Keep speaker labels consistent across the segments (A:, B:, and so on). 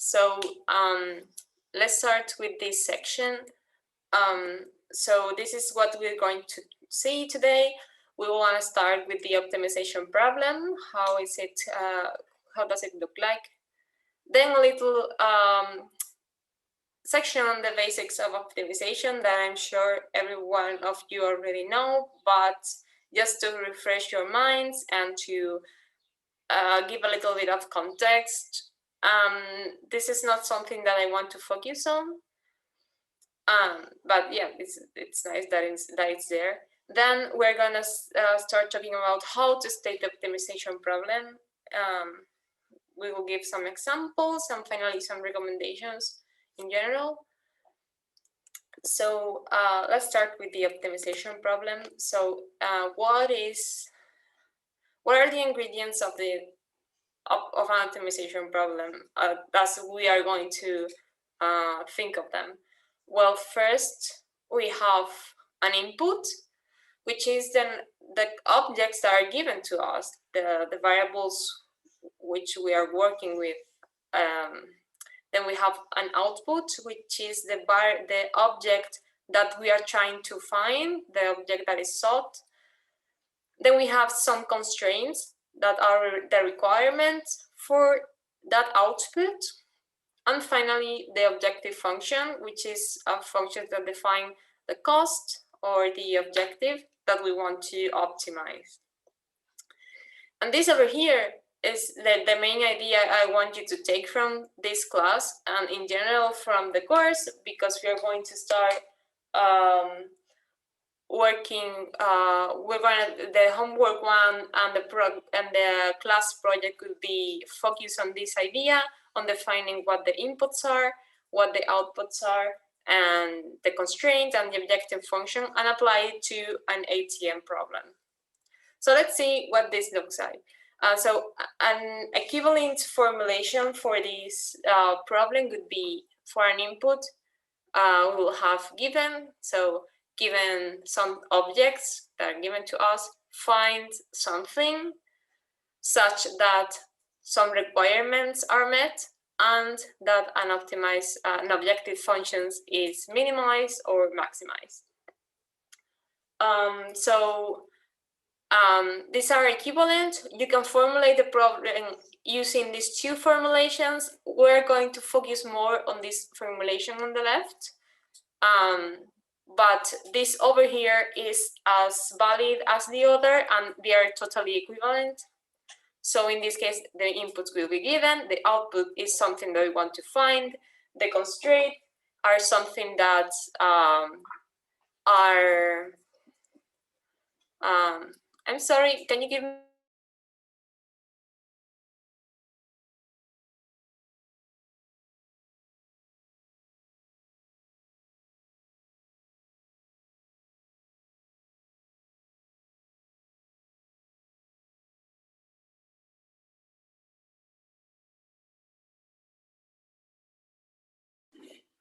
A: So let's start with this section. So this is what we're going to see today. We want to start with the optimization problem. How is it? How does it look like? Then a little section on the basics of optimization that I'm sure every one of you already know, but just to refresh your minds and to give a little bit of context. This is not something that I want to focus on, but yeah, it's nice that it's there. Then we're gonna start talking about how to state the optimization problem. We will give some examples and finally some recommendations in general. So let's start with the optimization problem. So what are the ingredients of an optimization problem as we are going to think of them? Well, first we have an input, which is then the objects that are given to us, the variables which we are working with. Then we have an output, which is the object that we are trying to find, the object that is sought. Then we have some constraints that are the requirements for that output. And finally, the objective function, which is a function that defines the cost or the objective that we want to optimize. And this over here is the main idea I want you to take from this class and in general from the course, because we are going to start working. The homework one and the class project could be focused on this idea, on defining what the inputs are, what the outputs are, and the constraints and the objective function, and apply it to an ATM problem. So let's see what this looks like. So an equivalent formulation for this problem would be, for an input, we will have given, so given some objects that are given to us, find something such that some requirements are met and that an objective function is minimized or maximized. These are equivalent. You can formulate the problem using these two formulations. We're going to focus more on this formulation on the left. But this over here is as valid as the other, and they are totally equivalent. So in this case, the inputs will be given, the output is something that we want to find, the constraints are something that are I'm sorry, can you give me?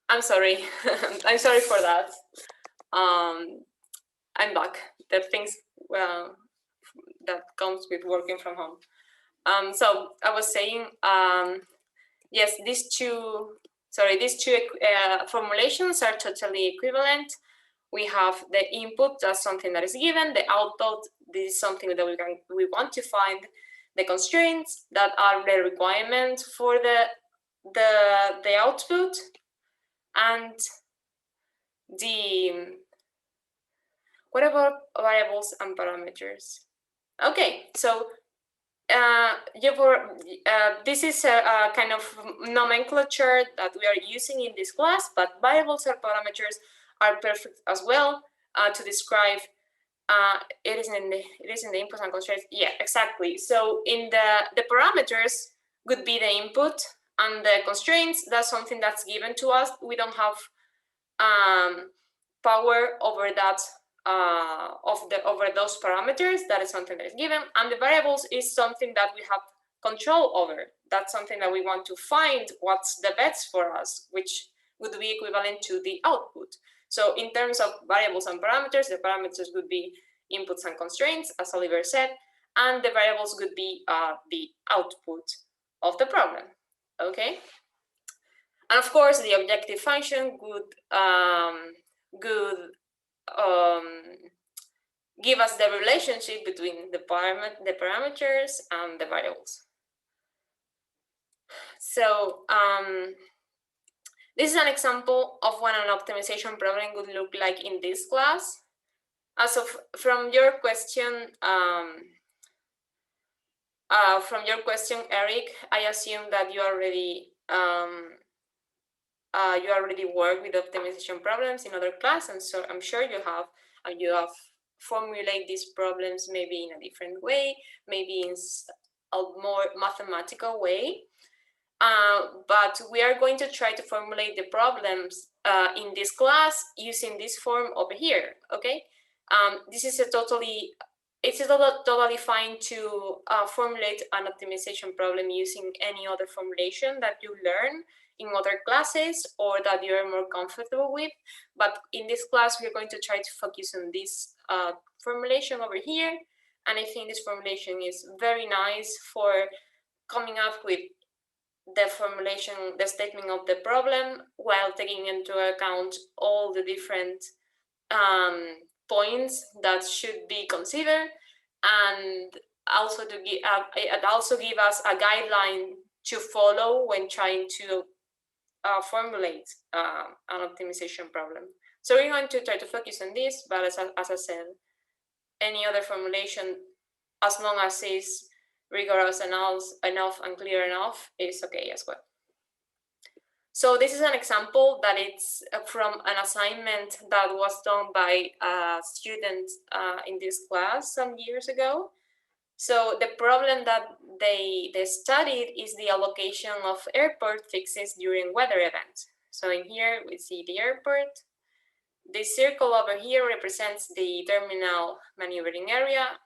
A: I'm sorry. I'm sorry for that. I'm back. The things that comes with working from home. So I was saying, yes, these two formulations are totally equivalent. We have the input, that's something that is given. The output, this is something that we want to find. The constraints, that are the requirements for the output, and what about variables and parameters? Okay, so this is a kind of nomenclature that we are using in this class, but variables and parameters are perfect as well to describe. It is in the inputs and constraints. Yeah, exactly. So in the parameters would be the input, and the constraints, that's something that's given to us. We don't have power over that over those parameters. That is something that is given, and the variables is something that we have control over. That's something that we want to find what's the best for us, which would be equivalent to the output. So in terms of variables and parameters, the parameters would be inputs and constraints, as Oliver said, and the variables would be the output of the problem. Okay. And of course, the objective function would give us the relationship between the parameters and the variables. So this is an example of what an optimization problem would look like in this class. As of from your question, Eric, I assume that you already work with optimization problems in other class, and so I'm sure you have formulate these problems maybe in a different way, maybe in a more mathematical way. But we are going to try to formulate the problems in this class using this form over here, okay? This is totally fine to formulate an optimization problem using any other formulation that you learn in other classes or that you're more comfortable with. But in this class, we're going to try to focus on this formulation over here. And I think this formulation is very nice for coming up with the formulation, the statement of the problem, while taking into account all the different points that should be considered, and also to give us a guideline to follow when trying to formulate an optimization problem. So we're going to try to focus on this, but as I said, any other formulation, as long as it's rigorous enough and clear enough, is okay as well. So this is an example that it's from an assignment that was done by a student in this class some years ago. So the problem that they studied is the allocation of airport fixes during weather events. So in here we see the airport. This circle over here represents the terminal maneuvering area,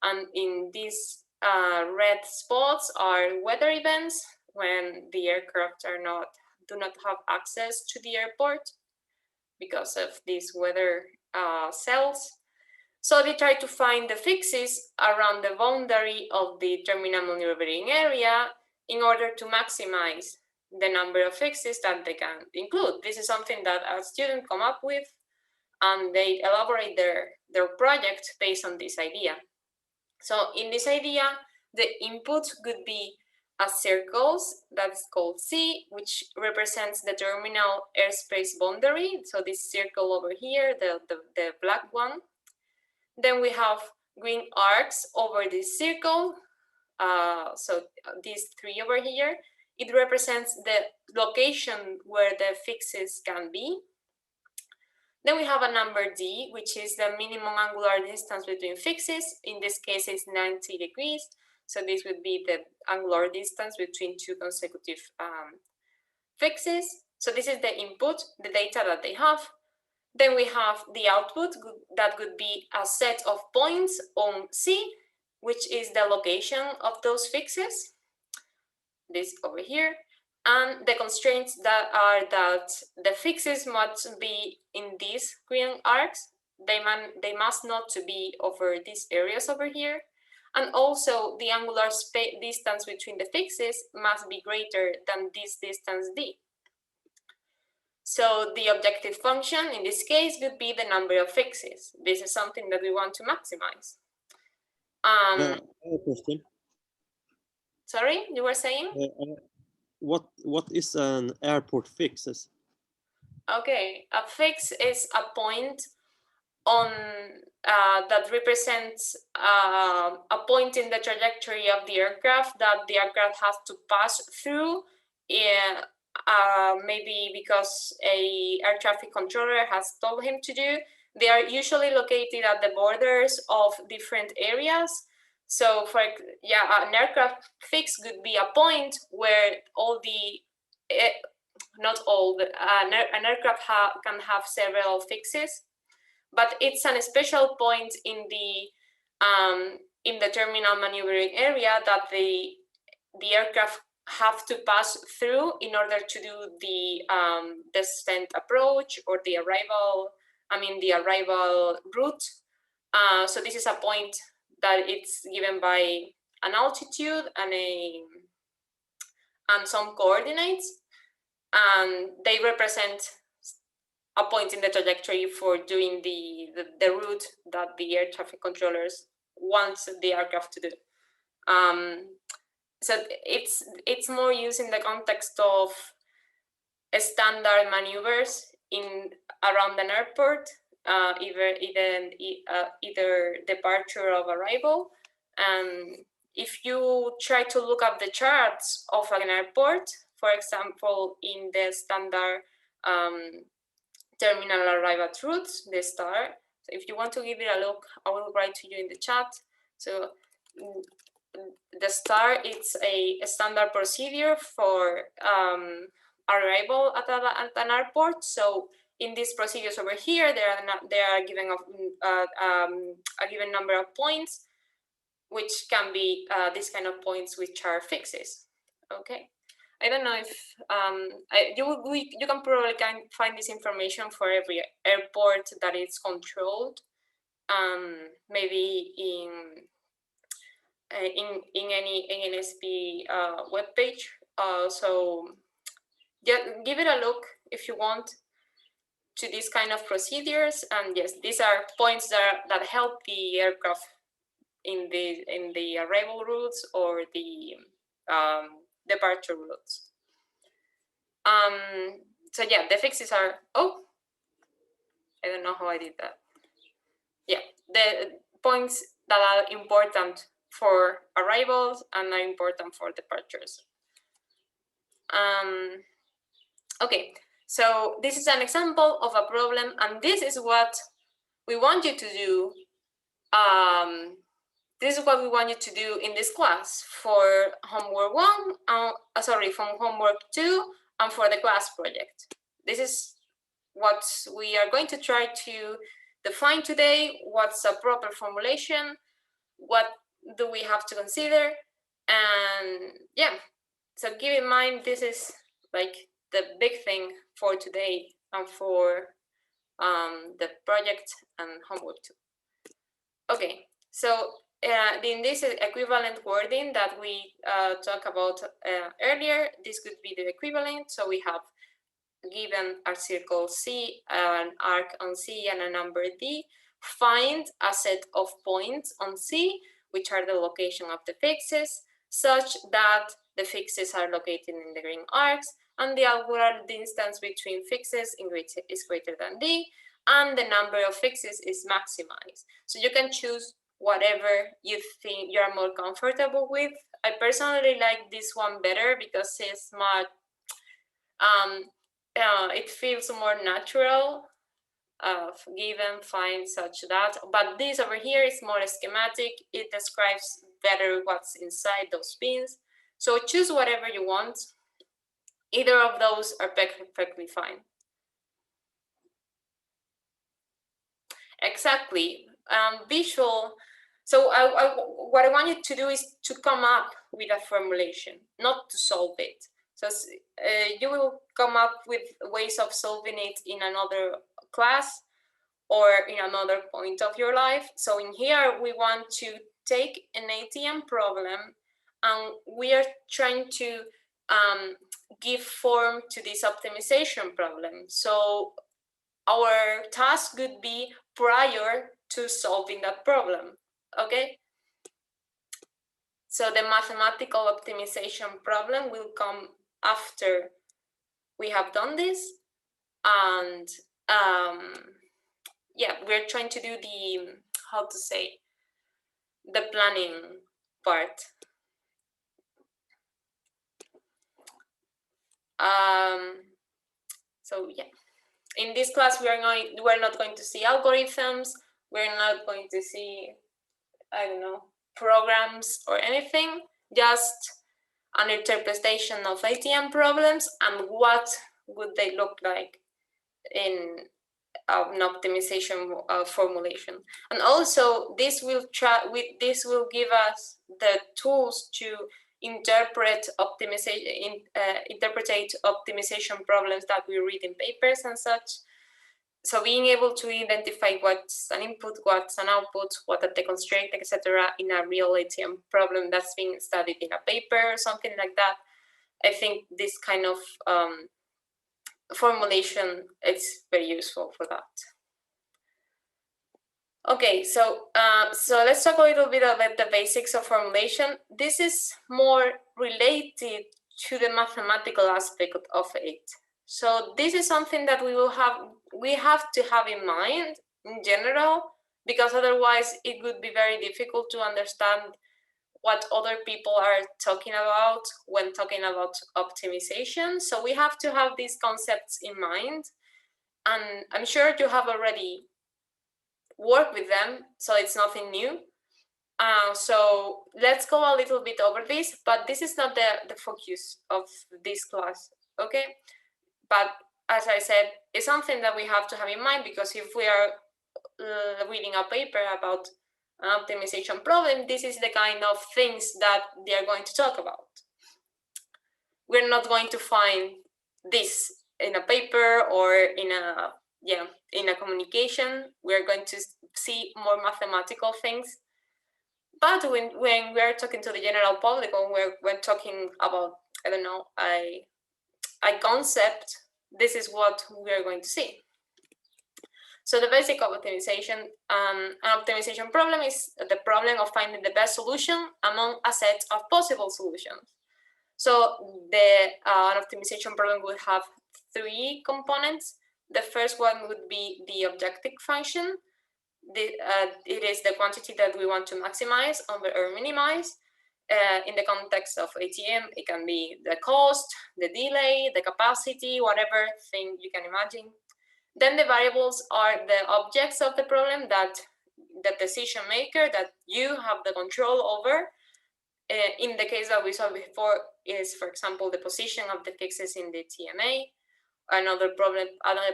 A: and in these red spots are weather events when the aircraft do not have access to the airport because of these weather cells. So they try to find the fixes around the boundary of the terminal maneuvering area in order to maximize the number of fixes that they can include. This is something that a student come up with, and they elaborate their project based on this idea. So in this idea, the input could be a circles that's called C, which represents the terminal airspace boundary. So this circle over here, the black one. Then we have green arcs over this circle. So these three over here, it represents the location where the fixes can be. Then we have a number D, which is the minimum angular distance between fixes. In this case, it's 90 degrees. So this would be the angular distance between two consecutive fixes. So this is the input, the data that they have. Then we have the output that would be a set of points on C, which is the location of those fixes. This over here. And the constraints that are that the fixes must be in these green arcs. They must not to be over these areas over here. And also the angular distance between the fixes must be greater than this distance D. So the objective function in this case would be the number of fixes. This is something that we want to maximize.
B: I have a question.
A: Sorry, you were saying?
B: What is an airport fixes?
A: Okay, a fix is a point on that represents a point in the trajectory of the aircraft that the aircraft has to pass through, maybe because a air traffic controller has told him to do. They are usually located at the borders of different areas. So for an aircraft fix could be a point where all the not all an aircraft can have several fixes, but it's a special point in the terminal maneuvering area that the aircraft have to pass through in order to do the descent approach or the arrival route. So this is a point that it's given by an altitude and some coordinates. and they represent a point in the trajectory for doing the route that the air traffic controllers want the aircraft to do. So it's more used in the context of standard maneuvers in around an airport, either departure or arrival. And if you try to look up the charts of an airport, for example, in the standard terminal arrival routes, the STAR. So if you want to give it a look, I will write to you in the chat. So the STAR, it's a standard procedure for arrival at an airport. So in these procedures over here, they are given a given number of points, which can be these kind of points which are fixes. Okay. I don't know if you can probably find this information for every airport that is controlled, maybe in any ANSP webpage. So yeah, give it a look if you want to these kind of procedures. And yes, these are points that help the aircraft in the arrival routes or the departure routes. So yeah, the fixes are, oh, I don't know how I did that. Yeah, the points that are important for arrivals and are important for departures. Okay, so this is an example of a problem, and this is what we want you to do. This is what we want you to do in this class for homework 1, from homework 2, and for the class project. This is what we are going to try to define today. What's a proper formulation? What do we have to consider? And yeah, so keep in mind, this is like the big thing for today and for the project and homework 2. Okay, so in this equivalent wording that we talked about earlier, this could be the equivalent. So we have given a circle C, an arc on C, and a number D. Find a set of points on C, which are the location of the fixes, such that the fixes are located in the green arcs, and the angular distance between fixes is greater than D, and the number of fixes is maximized. So you can choose whatever you think you're more comfortable with. I personally like this one better because it's much, it feels more natural, given, find, such that. But this over here is more schematic. It describes better what's inside those bins. So choose whatever you want. Either of those are perfectly fine. Exactly. Visual. So what I want you to do is to come up with a formulation, not to solve it. So you will come up with ways of solving it in another class or in another point of your life. So in here, we want to take an ATM problem, and we are trying to give form to this optimization problem. So our task would be prior to solving that problem, okay? So the mathematical optimization problem will come after we have done this. And yeah, we're trying to do the, how to say, the planning part. So yeah, in this class we're not going to see algorithms. We're not going to see, I don't know, programs or anything. Just an interpretation of ATM problems and what would they look like in an optimization formulation. And also this will give us the tools to interpret optimization problems that we read in papers and such. So being able to identify what's an input, what's an output, what are the constraints, etc., in a real ATM problem that's being studied in a paper or something like that, I think this kind of formulation is very useful for that. Okay, so let's talk a little bit about the basics of formulation. This is more related to the mathematical aspect of it. So this is something that we have to have in mind in general, because otherwise it would be very difficult to understand what other people are talking about when talking about optimization. So we have to have these concepts in mind, and I'm sure you have already worked with them, so it's nothing new. So let's go a little bit over this, but this is not the focus of this class, okay? But as I said, it's something that we have to have in mind, because if we are reading a paper about an optimization problem, this is the kind of things that they are going to talk about. We're not going to find this in a paper or in a communication. We're going to see more mathematical things. But when we're talking to the general public, or we're talking about, I don't know, a concept, this is what we are going to see. So the basic of optimization, an optimization problem is the problem of finding the best solution among a set of possible solutions. So an optimization problem would have three components. The first one would be the objective function. It is the quantity that we want to maximize or minimize. In the context of ATM, it can be the cost, the delay, the capacity, whatever thing you can imagine. Then the variables are the objects of the problem that the decision maker, that you have the control over. In the case that we saw before is, for example, the position of the fixes in the TMA. Another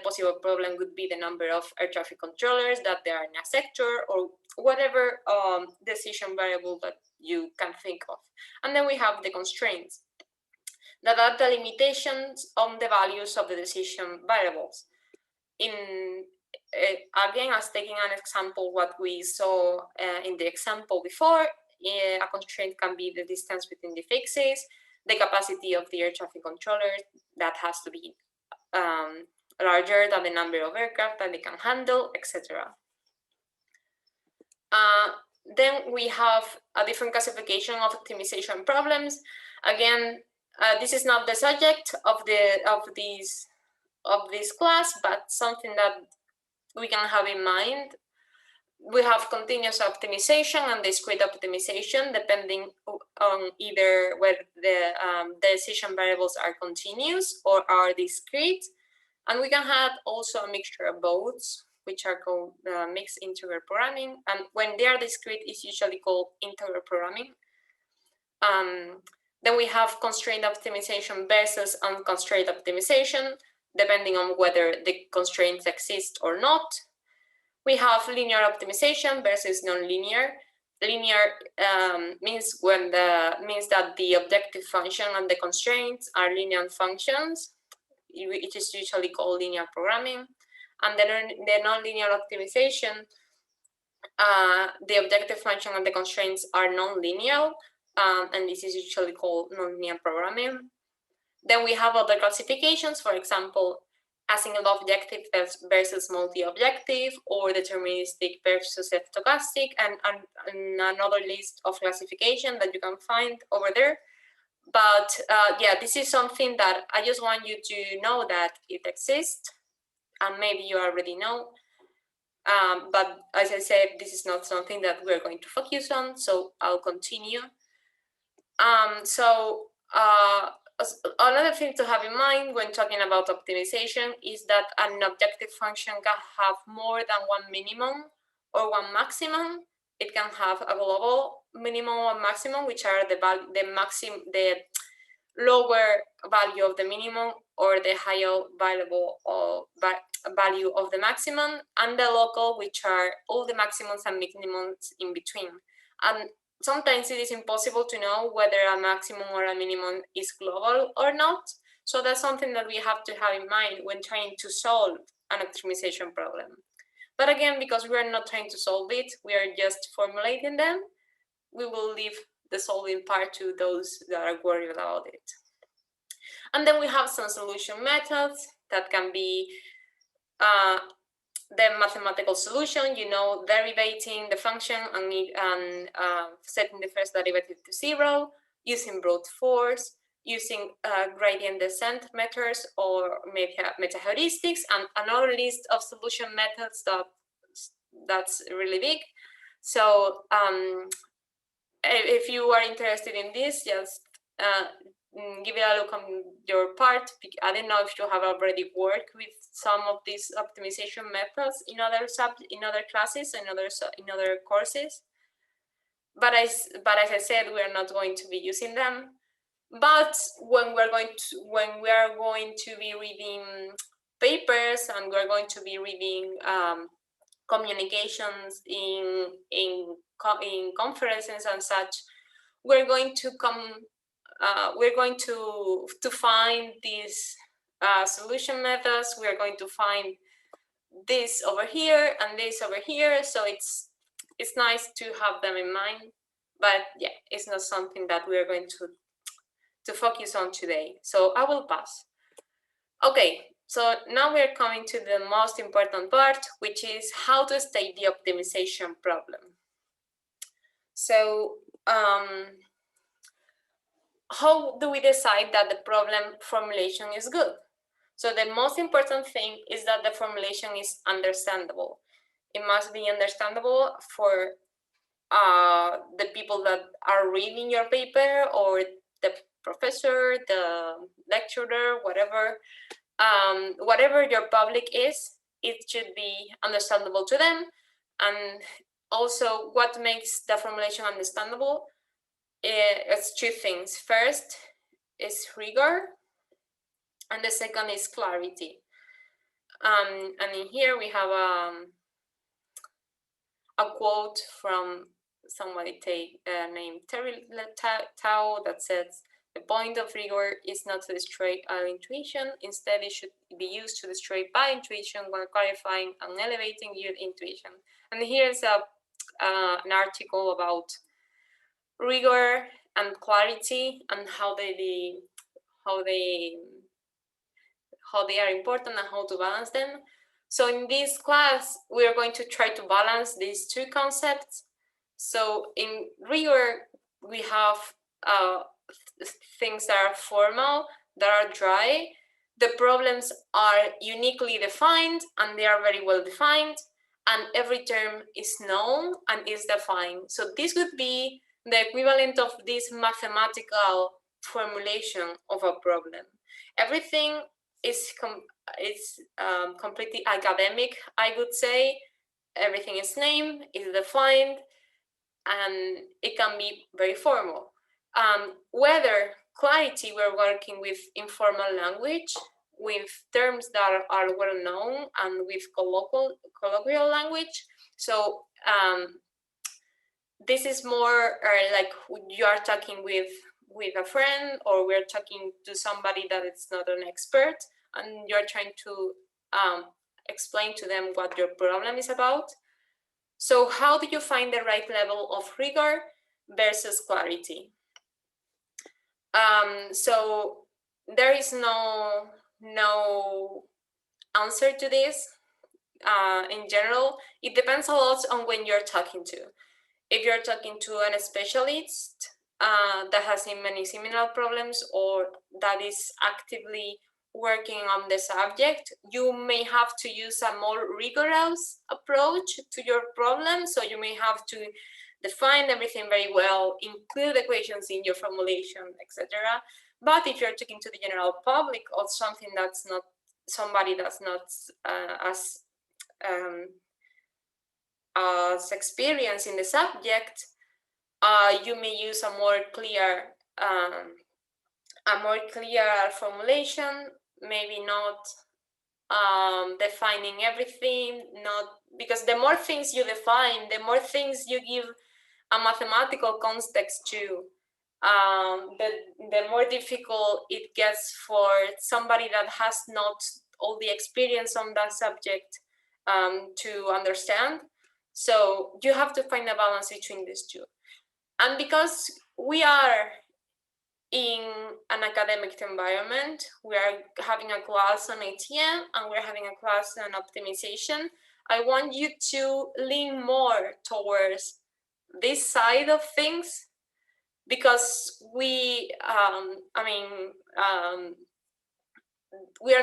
A: possible problem would be the number of air traffic controllers that there are in a sector, or whatever decision variable that you can think of. And then we have the constraints, that are the limitations on the values of the decision variables. Again, as taking an example, what we saw in the example before, a constraint can be the distance between the fixes, the capacity of the air traffic controller that has to be larger than the number of aircraft that they can handle, etc. Then we have a different classification of optimization problems. Again, this is not the subject of this class, but something that we can have in mind. We have continuous optimization and discrete optimization, depending on either whether the decision variables are continuous or are discrete. And we can have also a mixture of both, which are called mixed integer programming. And when they are discrete, it's usually called integer programming. Then we have constraint optimization versus unconstrained optimization, depending on whether the constraints exist or not. We have linear optimization versus non-linear. Linear means that the objective function and the constraints are linear functions. It is usually called linear programming. And the non-linear optimization, the objective function and the constraints are non-linear, and this is usually called non-linear programming. Then we have other classifications, for example, a single objective versus multi-objective, or deterministic versus stochastic, and another list of classification that you can find over there. But yeah, this is something that I just want you to know that it exists, and maybe you already know. But as I said, this is not something that we're going to focus on, so I'll continue. Another thing to have in mind when talking about optimization is that an objective function can have more than one minimum or one maximum. It can have a global minimum or maximum, which are the lower value of the minimum or the higher value of the maximum, and the local, which are all the maximums and minimums in between. And sometimes it is impossible to know whether a maximum or a minimum is global or not. So that's something that we have to have in mind when trying to solve an optimization problem. But again, because we are not trying to solve it, we are just formulating them, we will leave the solving part to those that are worried about it. And then we have some solution methods. That can be the mathematical solution, derivating the function and setting the first derivative to 0, using brute force, using gradient descent methods or meta heuristics, and another list of solution methods that's really big. So if you are interested in this, just give it a look on your part. I don't know if you have already worked with some of these optimization methods in other classes and in other courses. But as I said, we are not going to be using them. But when we are going to be reading papers and we're going to be reading communications in conferences and such, we're going to find these solution methods. We're going to find this over here and this over here. So it's nice to have them in mind, but yeah, it's not something that we are going to focus on today. So I will pass. Okay, so now we're coming to the most important part, which is how to state the optimization problem. So how do we decide that the problem formulation is good? So the most important thing is that the formulation is understandable. It must be understandable for the people that are reading your paper, or the professor, the lecturer, whatever. Whatever your public is, it should be understandable to them. And also, what makes the formulation understandable? It's two things. First is rigor, and the second is clarity. And in here we have a quote from somebody named Terry Tao that says, "The point of rigor is not to destroy our intuition. Instead, it should be used to destroy bad intuition while clarifying and elevating your intuition." And here's an article about rigor and clarity and how they are important and how to balance them. So in this class, we are going to try to balance these two concepts. So in rigor, we have things that are formal, that are dry. The problems are uniquely defined and they are very well defined, and every term is known and is defined. So this would be the equivalent of this mathematical formulation of a problem. Everything is completely academic, I would say. Everything is named, is defined, and it can be very formal. Whether clarity, we're working with informal language, with terms that are well known, and with colloquial language. So this is more like you are talking with a friend, or we're talking to somebody that is not an expert, and you're trying to explain to them what your problem is about. So how do you find the right level of rigor versus clarity? So there is no answer to this. In general, it depends a lot on when you're talking to. If you're talking to a specialist that has many similar problems, or that is actively working on the subject, you may have to use a more rigorous approach to your problem. So you may have to define everything very well, include equations in your formulation, etc. But if you're talking to the general public, or somebody that's not as experienced in the subject, you may use a more clear formulation, maybe not defining everything, because the more things you define, the more things you give a mathematical context to, the more difficult it gets for somebody that has not all the experience on that subject to understand. So you have to find a balance between these two. And because we are in an academic environment. We are having a class on ATM and we're having a class on optimization. I want you to lean more towards this side of things because we are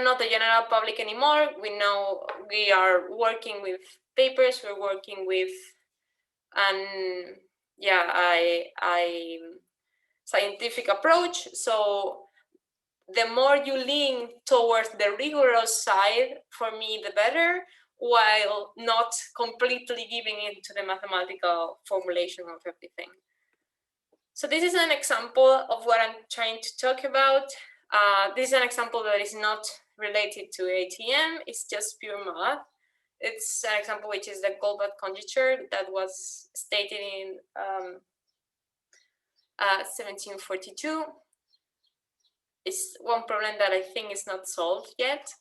A: not the general public anymore. We know we are working with papers, we're working with I scientific approach. So the more you lean towards the rigorous side, for me, the better, while not completely giving in to the mathematical formulation of everything. So this is an example of what I'm trying to talk about. This is an example that is not related to ATM, it's just pure math. It's an example which is the Goldbach conjecture that was stated in 1742. It's one problem that I think is not solved yet,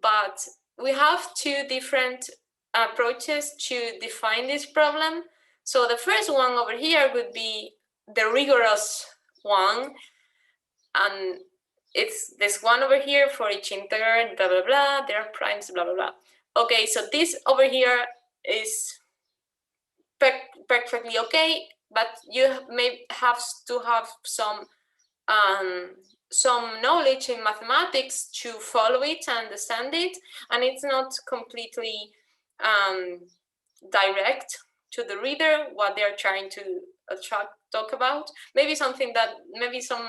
A: but we have two different approaches to define this problem. So the first one over here would be the rigorous one, and it's this one over here for each integer, blah, blah, blah, there are primes, blah, blah, blah. Okay, so this over here is perfectly okay, but you may have to have some knowledge in mathematics to follow it and understand it, and it's not completely direct to the reader what they're trying to talk about. Maybe something that some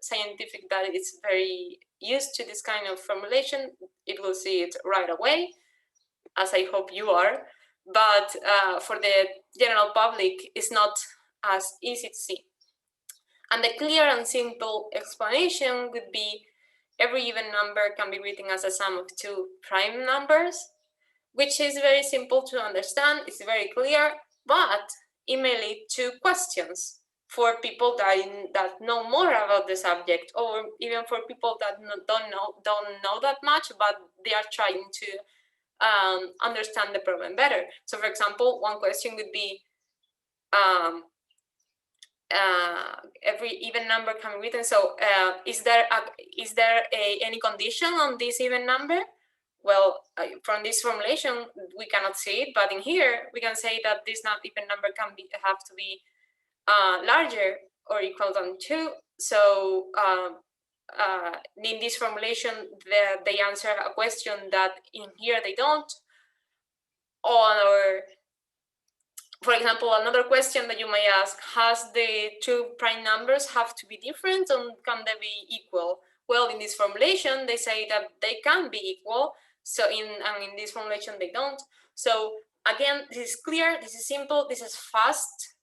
A: scientific that is very used to this kind of formulation, it will see it right away, as I hope you are. But for the general public, it's not as easy to see. And the clear and simple explanation would be every even number can be written as a sum of two prime numbers, which is very simple to understand, it's very clear, but it may lead to questions for people that know more about the subject, or even for people that don't know that much, but they are trying to understand the problem better. So for example, one question would be, every even number can be written. So is there any condition on this even number? Well, from this formulation, we cannot see it, but in here, we can say that this not even number have to be larger or equal than 2. So in this formulation, they answer a question that in here they don't. Or, for example, another question that you may ask, has the two prime numbers have to be different, or can they be equal? Well, in this formulation, they say that they can be equal. So in this formulation, they don't. So again, this is clear, this is simple, this is fast,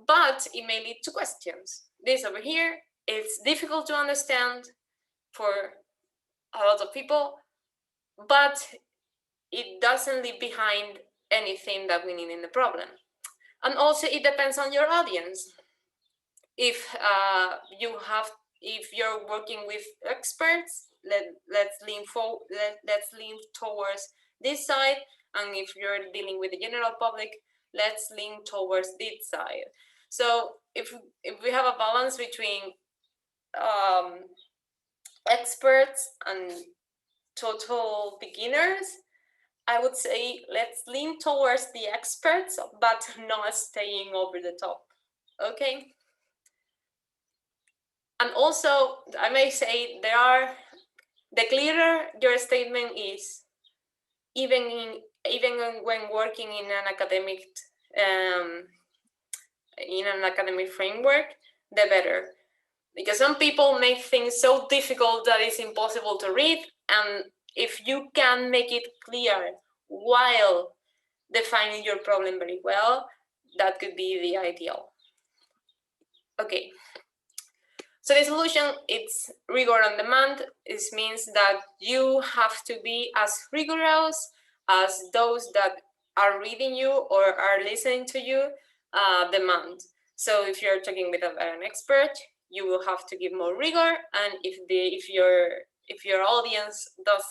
A: but it may lead to questions. This over here, it's difficult to understand for a lot of people, but it doesn't leave behind anything that we need in the problem. And also, it depends on your audience. If you're working with experts, let's lean towards this side, and if you're dealing with the general public, let's lean towards this side. So if we have a balance between experts and total beginners, I would say let's lean towards the experts, but not staying over the top. Okay. And also, I may say the clearer your statement is, even when working in an academic framework, the better. Because some people make things so difficult that it's impossible to read, and if you can make it clear while defining your problem very well, that could be the ideal. Okay. So the solution, it's rigor on demand. This means that you have to be as rigorous as those that are reading you or are listening to you demand. So if you're talking with an expert, you will have to give more rigor, and if your audience does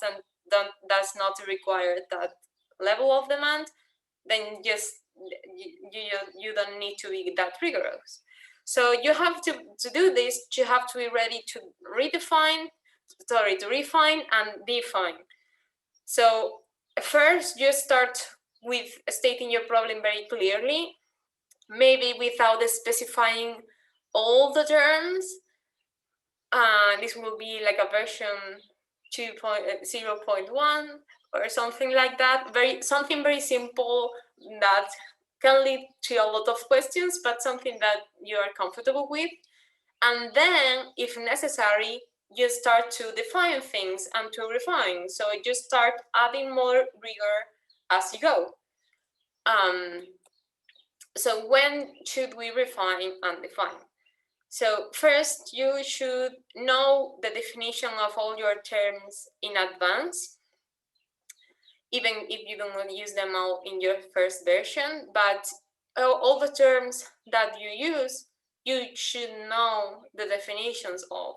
A: not require that level of demand, then just you don't need to be that rigorous. So you have to do this, you have to be ready to refine and define. So first, you start with stating your problem very clearly, maybe without specifying all the terms. This will be like a version 2.0.1 or something like that. Something very simple that can lead to a lot of questions, but something that you are comfortable with. And then, if necessary, you start to define things and to refine. So you start adding more rigor as you go. So when should we refine and define? So first, you should know the definition of all your terms in advance, even if you don't use them all in your first version. But all the terms that you use, you should know the definitions of.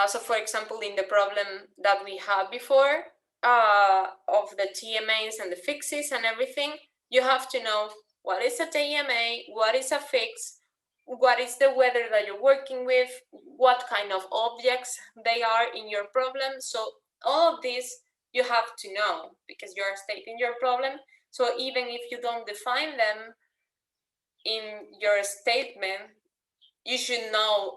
A: So for example, in the problem that we had before, of the TMAs and the fixes and everything, you have to know what is a TMA, what is a fix, what is the weather that you're working with, what kind of objects they are in your problem. So all of this you have to know because you're stating your problem. So even if you don't define them in your statement, you should know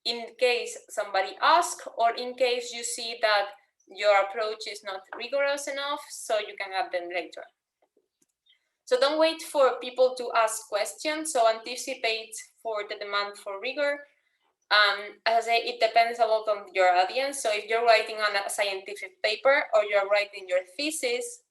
A: in case somebody asks, or in case you see that your approach is not rigorous enough, so you can add them later. So don't wait for people to ask questions, so anticipate for the demand for rigor. As I say, it depends a lot on your audience. So if you're writing on a scientific paper or you're writing your thesis,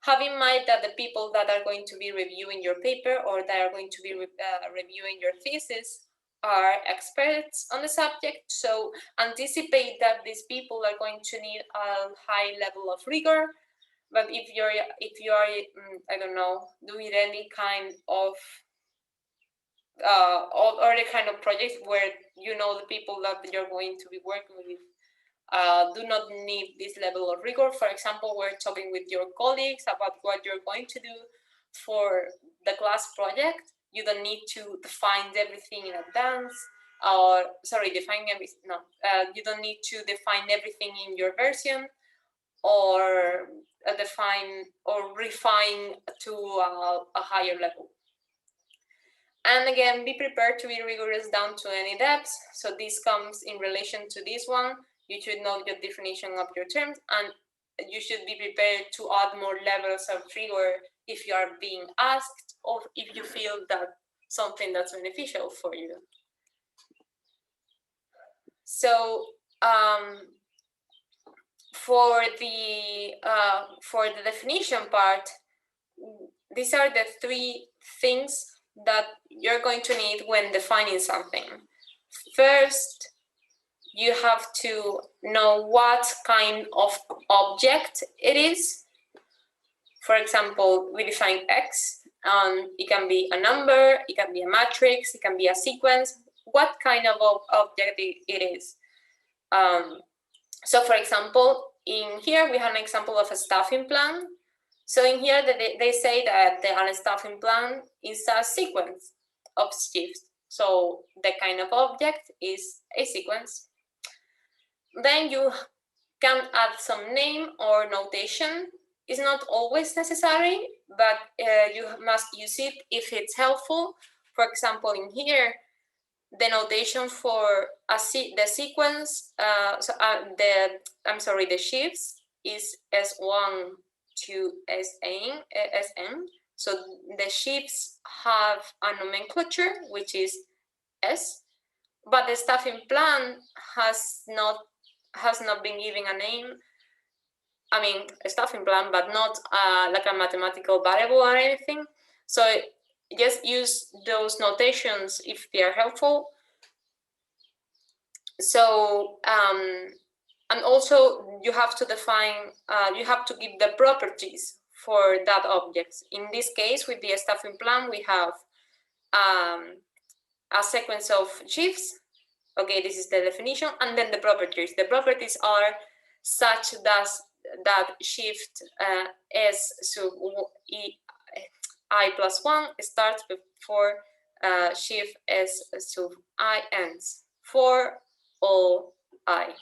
A: have in mind that the people that are going to be reviewing your paper or that are going to be reviewing your thesis are experts on the subject. So anticipate that these people are going to need a high level of rigor. But if you're I don't know, doing any kind of other kind of projects where you know the people that you're going to be working with do not need this level of rigor. For example, we're talking with your colleagues about what you're going to do for the class project. You don't need to define everything in advance, or define everything. No, you don't need to define everything in your version, or define or refine to a higher level. And again, be prepared to be rigorous down to any depths. So this comes in relation to this one. You should know your definition of your terms, and you should be prepared to add more levels of rigor if you are being asked, or if you feel that something that's beneficial for you. So for the definition part, these are the three things that you're going to need when defining something. First, you have to know what kind of object it is. For example, we define X, and it can be a number, it can be a matrix, it can be a sequence, what kind of object it is. So for example, in here we have an example of a staffing plan. So in here they say that the staffing plan is a sequence of shifts. So the kind of object is a sequence. Then you can add some name or notation. It's not always necessary, but you must use it if it's helpful. For example, in here, the notation for the sequence, the shifts is S1 to Sn. So the shifts have a nomenclature, which is S, but the staffing plan has not been given a name. I mean, a staffing plan, but not like a mathematical variable or anything. So just use those notations if they are helpful. So and also you have to define, you have to give the properties for that object. In this case, with the staffing plan, we have a sequence of shifts. Okay, this is the definition, and then the properties. The properties are such that shift S sub I plus 1 starts before shift S sub I ends for all I.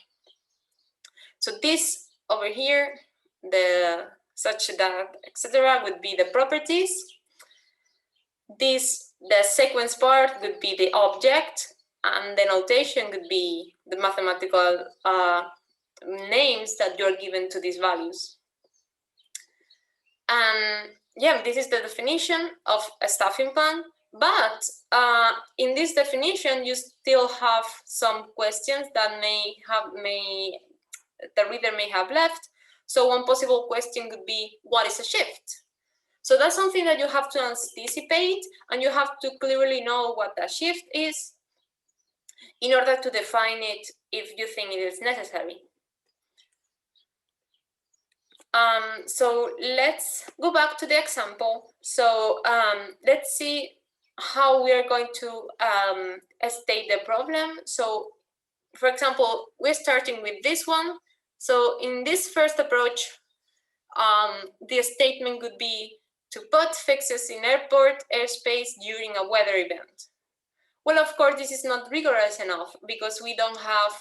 A: So this over here, the such that etc. would be the properties. This, the sequence part would be the object, and the notation would be the mathematical names that you're given to these values. And yeah, this is the definition of a staffing plan. But in this definition, you still have some questions that the reader may have left. So one possible question could be, what is a shift? So that's something that you have to anticipate, and you have to clearly know what a shift is in order to define it if you think it is necessary. So let's go back to the example. So let's see how we are going to state the problem. So for example, we're starting with this one. So in this first approach, the statement could be to put fixes in airport airspace during a weather event. Well, of course, this is not rigorous enough because we don't have,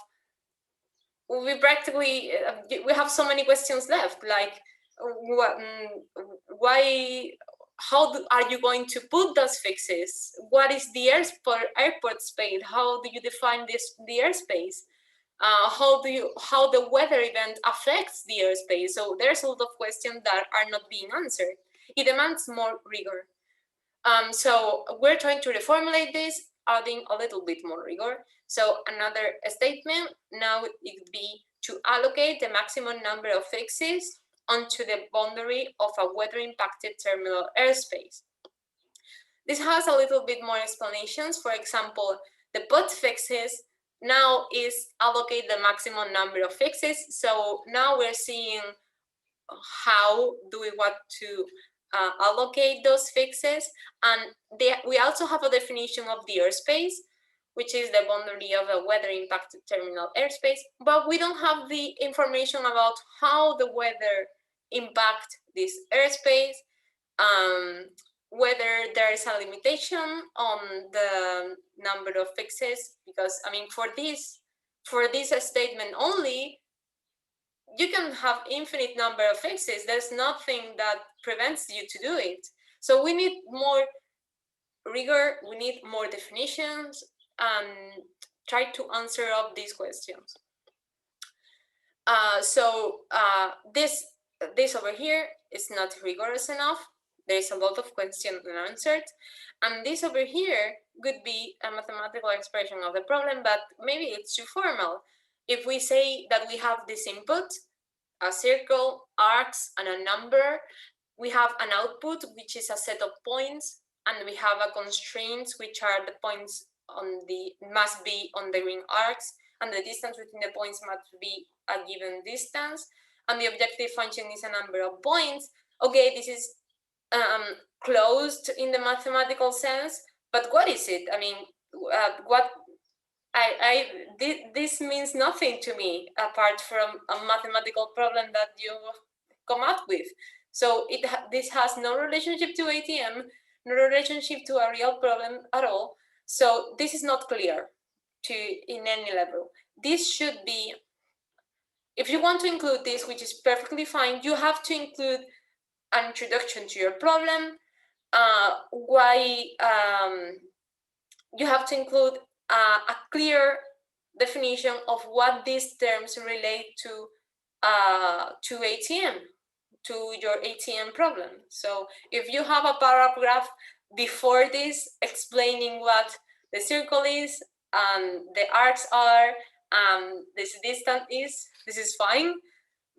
A: we practically, we have so many questions left, like why, are you going to put those fixes? What is the airport space? How do you define the airspace? How the weather event affects the airspace? So there's a lot of questions that are not being answered. It demands more rigor. So we're trying to reformulate this, adding a little bit more rigor. So another statement now it would be to allocate the maximum number of fixes onto the boundary of a weather-impacted terminal airspace. This has a little bit more explanations. For example, the put fixes now is allocate the maximum number of fixes. So now we're seeing how do we want to allocate those fixes. And we also have a definition of the airspace, which is the boundary of a weather-impacted terminal airspace, but we don't have the information about how the weather impact this airspace, whether there is a limitation on the number of fixes, because I mean, for this statement only, you can have infinite number of fixes. There's nothing that prevents you to do it. So we need more rigor, we need more definitions, and try to answer up these questions. This over here is not rigorous enough. There is a lot of questions unanswered. And this over here could be a mathematical expression of the problem, but maybe it's too formal. If we say that we have this input, a circle, arcs, and a number, we have an output, which is a set of points, and we have a constraints, which are the points must be on the green arcs, and the distance between the points must be a given distance, and the objective function is a number of points. Okay, this is closed in the mathematical sense, but what is it? I mean, this means nothing to me apart from a mathematical problem that you come up with. So this has no relationship to ATM, no relationship to a real problem at all. So this is not clear in any level. This should be, if you want to include this, which is perfectly fine, you have to include an introduction to your problem, you have to include a clear definition of what these terms relate to ATM, to your ATM problem. So if you have a paragraph before this explaining what the circle is and the arcs are, this distance is, this is fine.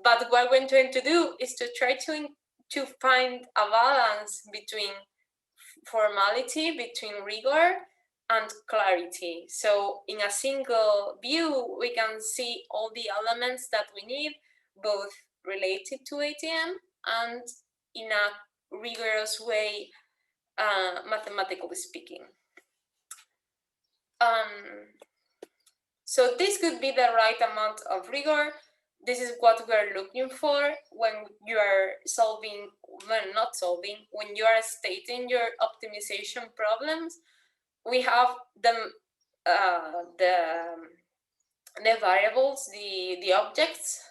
A: But what we're trying to do is to try to find a balance between formality, between rigor and clarity. So in a single view, we can see all the elements that we need, both related to ATM and in a rigorous way, mathematically speaking. So this could be the right amount of rigor. This is what we're looking for when you are when you are stating your optimization problems. we have the variables, the objects.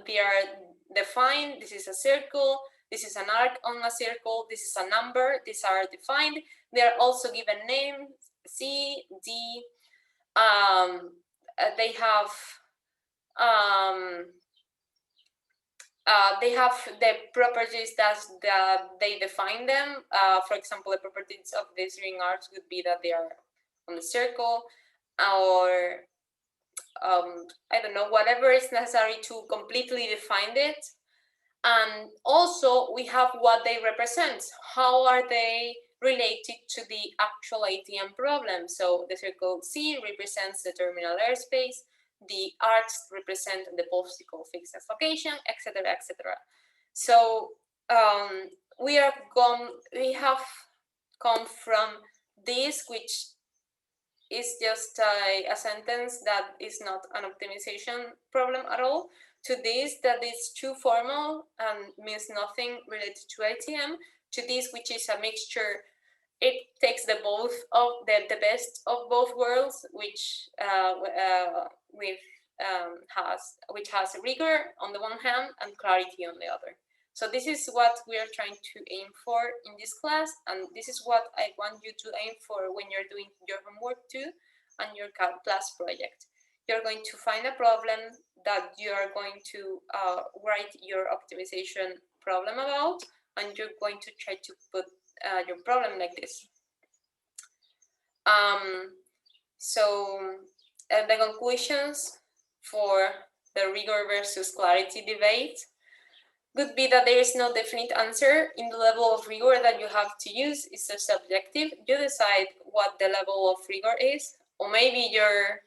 A: They are defined. This is a circle. This is an arc on a circle. This is a number. These are defined. They are also given names, C, D. They have the properties that they define them. For example, the properties of these ring arcs would be that they are on the circle, or I don't know, whatever is necessary to completely define it. And also we have what they represent. How are they related to the actual ATM problem? So the circle C represents the terminal airspace, the arcs represent the popsicle fixed location, etc., etc. So we have come from this, which is just a sentence that is not an optimization problem at all, to this that is too formal and means nothing related to ATM, to this which is a mixture. It takes the best of both worlds, which has rigor on the one hand and clarity on the other. So this is what we are trying to aim for in this class, and this is what I want you to aim for when you're doing your homework too and your class project. You're going to find a problem that you are going to write your optimization problem about, and you're going to try to put your problem like this. So the conclusions for the rigor versus clarity debate could be that there is no definite answer in the level of rigor that you have to use. It's just subjective. You decide what the level of rigor is, or maybe your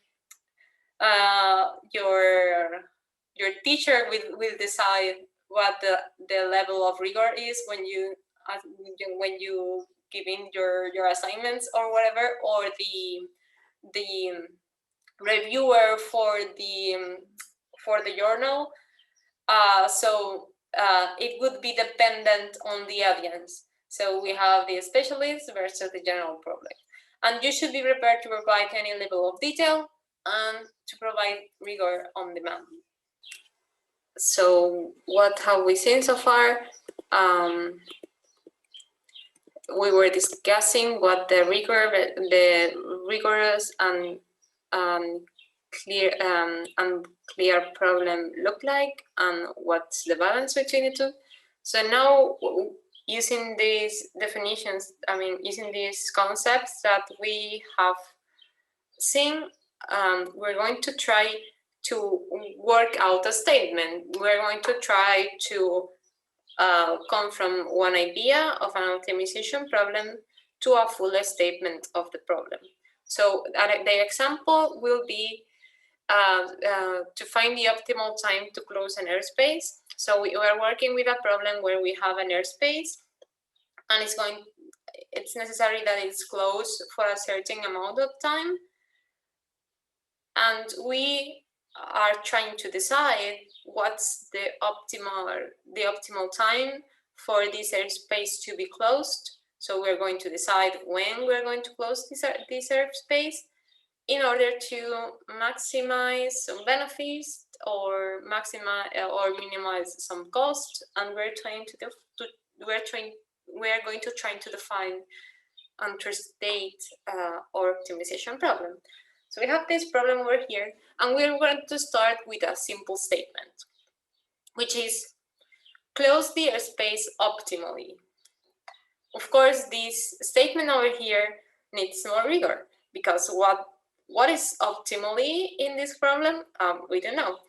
A: teacher will decide what the level of rigor is when you give in your assignments or whatever, or the reviewer for the journal. So it would be dependent on the audience. So we have the specialists versus the general public. And you should be prepared to provide any level of detail and to provide rigor on demand. So what have we seen so far? We were discussing what the rigorous and clear problem look like, and what's the balance between the two. So now, using these definitions, using these concepts that we have seen, we're going to try to work out a statement. We're going to try to come from one idea of an optimization problem to a full statement of the problem. So the example will be to find the optimal time to close an airspace. So we are working with a problem where we have an airspace, and it's necessary that it's closed for a certain amount of time, and we are trying to decide what's the optimal time for this airspace to be closed. So we're going to decide when we're going to close this airspace in order to maximize some benefits or minimize some cost, and we're going to try to define and state our optimization problem. So we have this problem over here, and we're going to start with a simple statement, which is close the airspace optimally. Of course, this statement over here needs more rigor, because what is optimally in this problem? We don't know.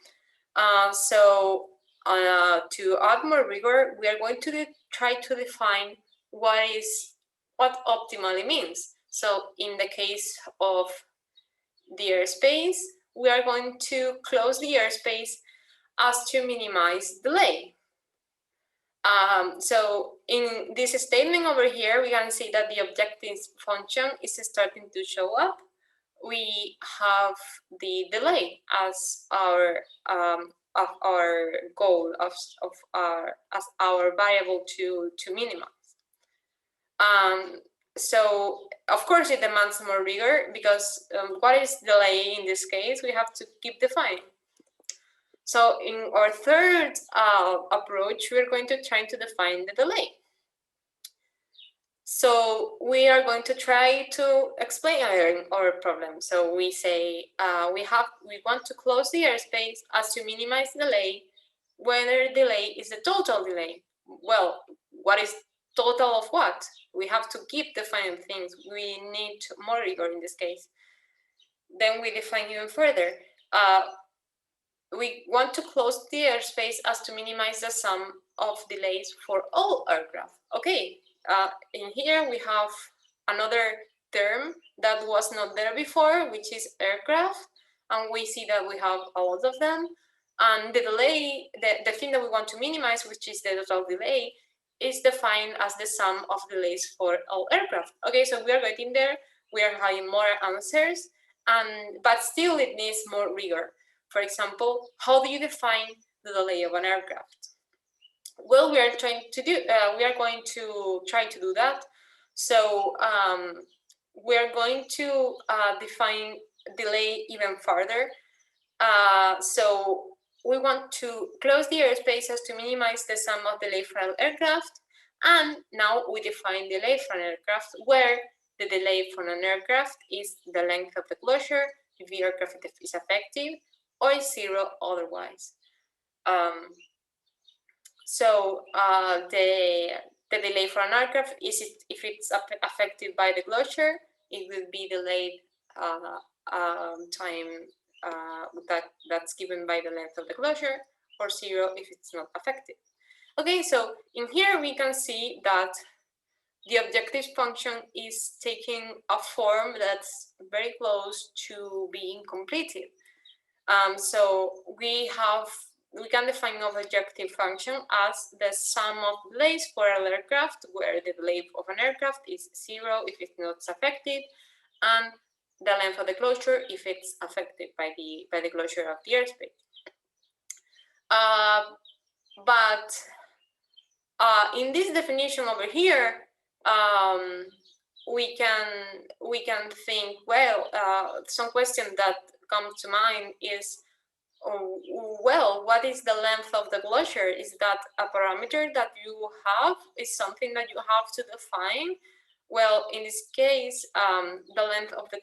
A: So to add more rigor, we are going to try to define what optimally means. So in the case of the airspace, we are going to close the airspace as to minimize delay. So in this statement over here, we can see that the objective function is starting to show up. We have the delay as our goal as our variable to minimize. So of course it demands more rigor because what is delay in this case? We have to keep defining. So in our third approach, we're going to try to define the delay. So we are going to try to explain our problem. So we say we want to close the airspace as to minimize delay, whether delay is the total delay. Well, what is total of what? We have to keep defining things. We need more rigor in this case. Then we define even further. We want to close the airspace as to minimize the sum of delays for all aircraft. Okay, in here we have another term that was not there before, which is aircraft, and we see that we have a lot of them. And the delay, the thing that we want to minimize, which is the total delay, is defined as the sum of delays for all aircraft. Okay, so we are getting there, we are having more answers, but still it needs more rigor. For example, how do you define the delay of an aircraft? Well, we are going to try to do that. So we are going to define delay even further. So we want to close the airspace as to minimize the sum of delay for an aircraft. And now we define delay for an aircraft, where the delay for an aircraft is the length of the closure if the aircraft is effective, or is zero otherwise. The delay for an aircraft is if it's affected by the closure, it will be delayed time that's given by the length of the closure, or zero if it's not affected. Okay, so in here we can see that the objective function is taking a form that's very close to being completed. So we can define an objective function as the sum of delays for an aircraft, where the delay of an aircraft is zero if it's not affected, and the length of the closure if it's affected by the closure of the airspace. But in this definition over here, we can think, well, some question that comes to mind is, well, what is the length of the closure? Is that a parameter that you have? Is something that you have to define? Well, in this case, the length of the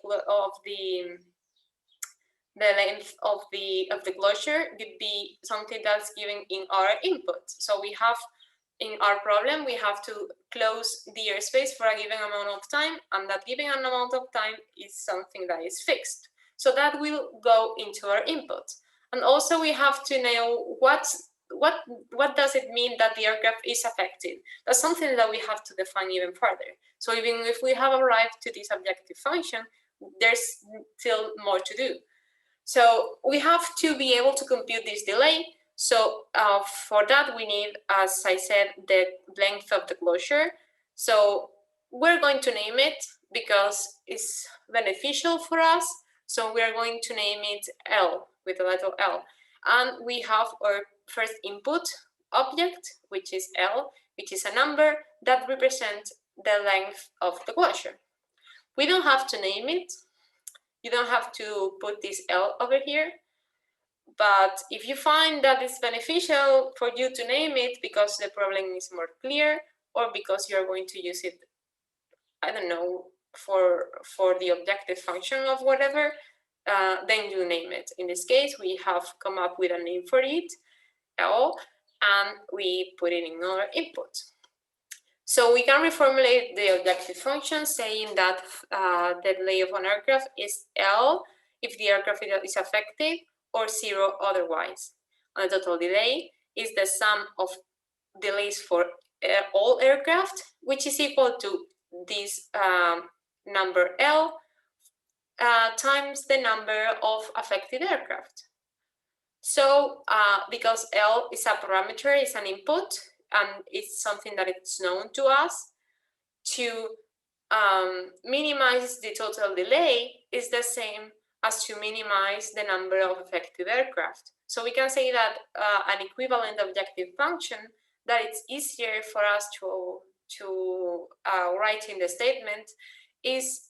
A: closure could be something that's given in our input. So we have, in our problem, we have to close the airspace for a given amount of time, and that given amount of time is something that is fixed. So that will go into our input. And also we have to know what does it mean that the aircraft is affected. That's something that we have to define even further. So even if we have arrived to this objective function, there's still more to do. So we have to be able to compute this delay. So for that, we need, as I said, the length of the closure. So we're going to name it because it's beneficial for us. So we are going to name it L, with the letter L. And we have our first input object, which is L, which is a number that represents the length of the closure. We don't have to name it. You don't have to put this L over here. But if you find that it's beneficial for you to name it because the problem is more clear, or because you're going to use it, I don't know, for the objective function of whatever, then you name it. In this case, we have come up with a name for it, L, and we put it in our input. So we can reformulate the objective function saying that the delay of an aircraft is L if the aircraft is affected, or zero otherwise. And the total delay is the sum of delays for all aircraft, which is equal to this number L times the number of affected aircraft. So because L is a parameter, is an input, and it's something that it's known to us, to minimize the total delay is the same as to minimize the number of affected aircraft. So we can say that an equivalent objective function, that it's easier for us write in the statement is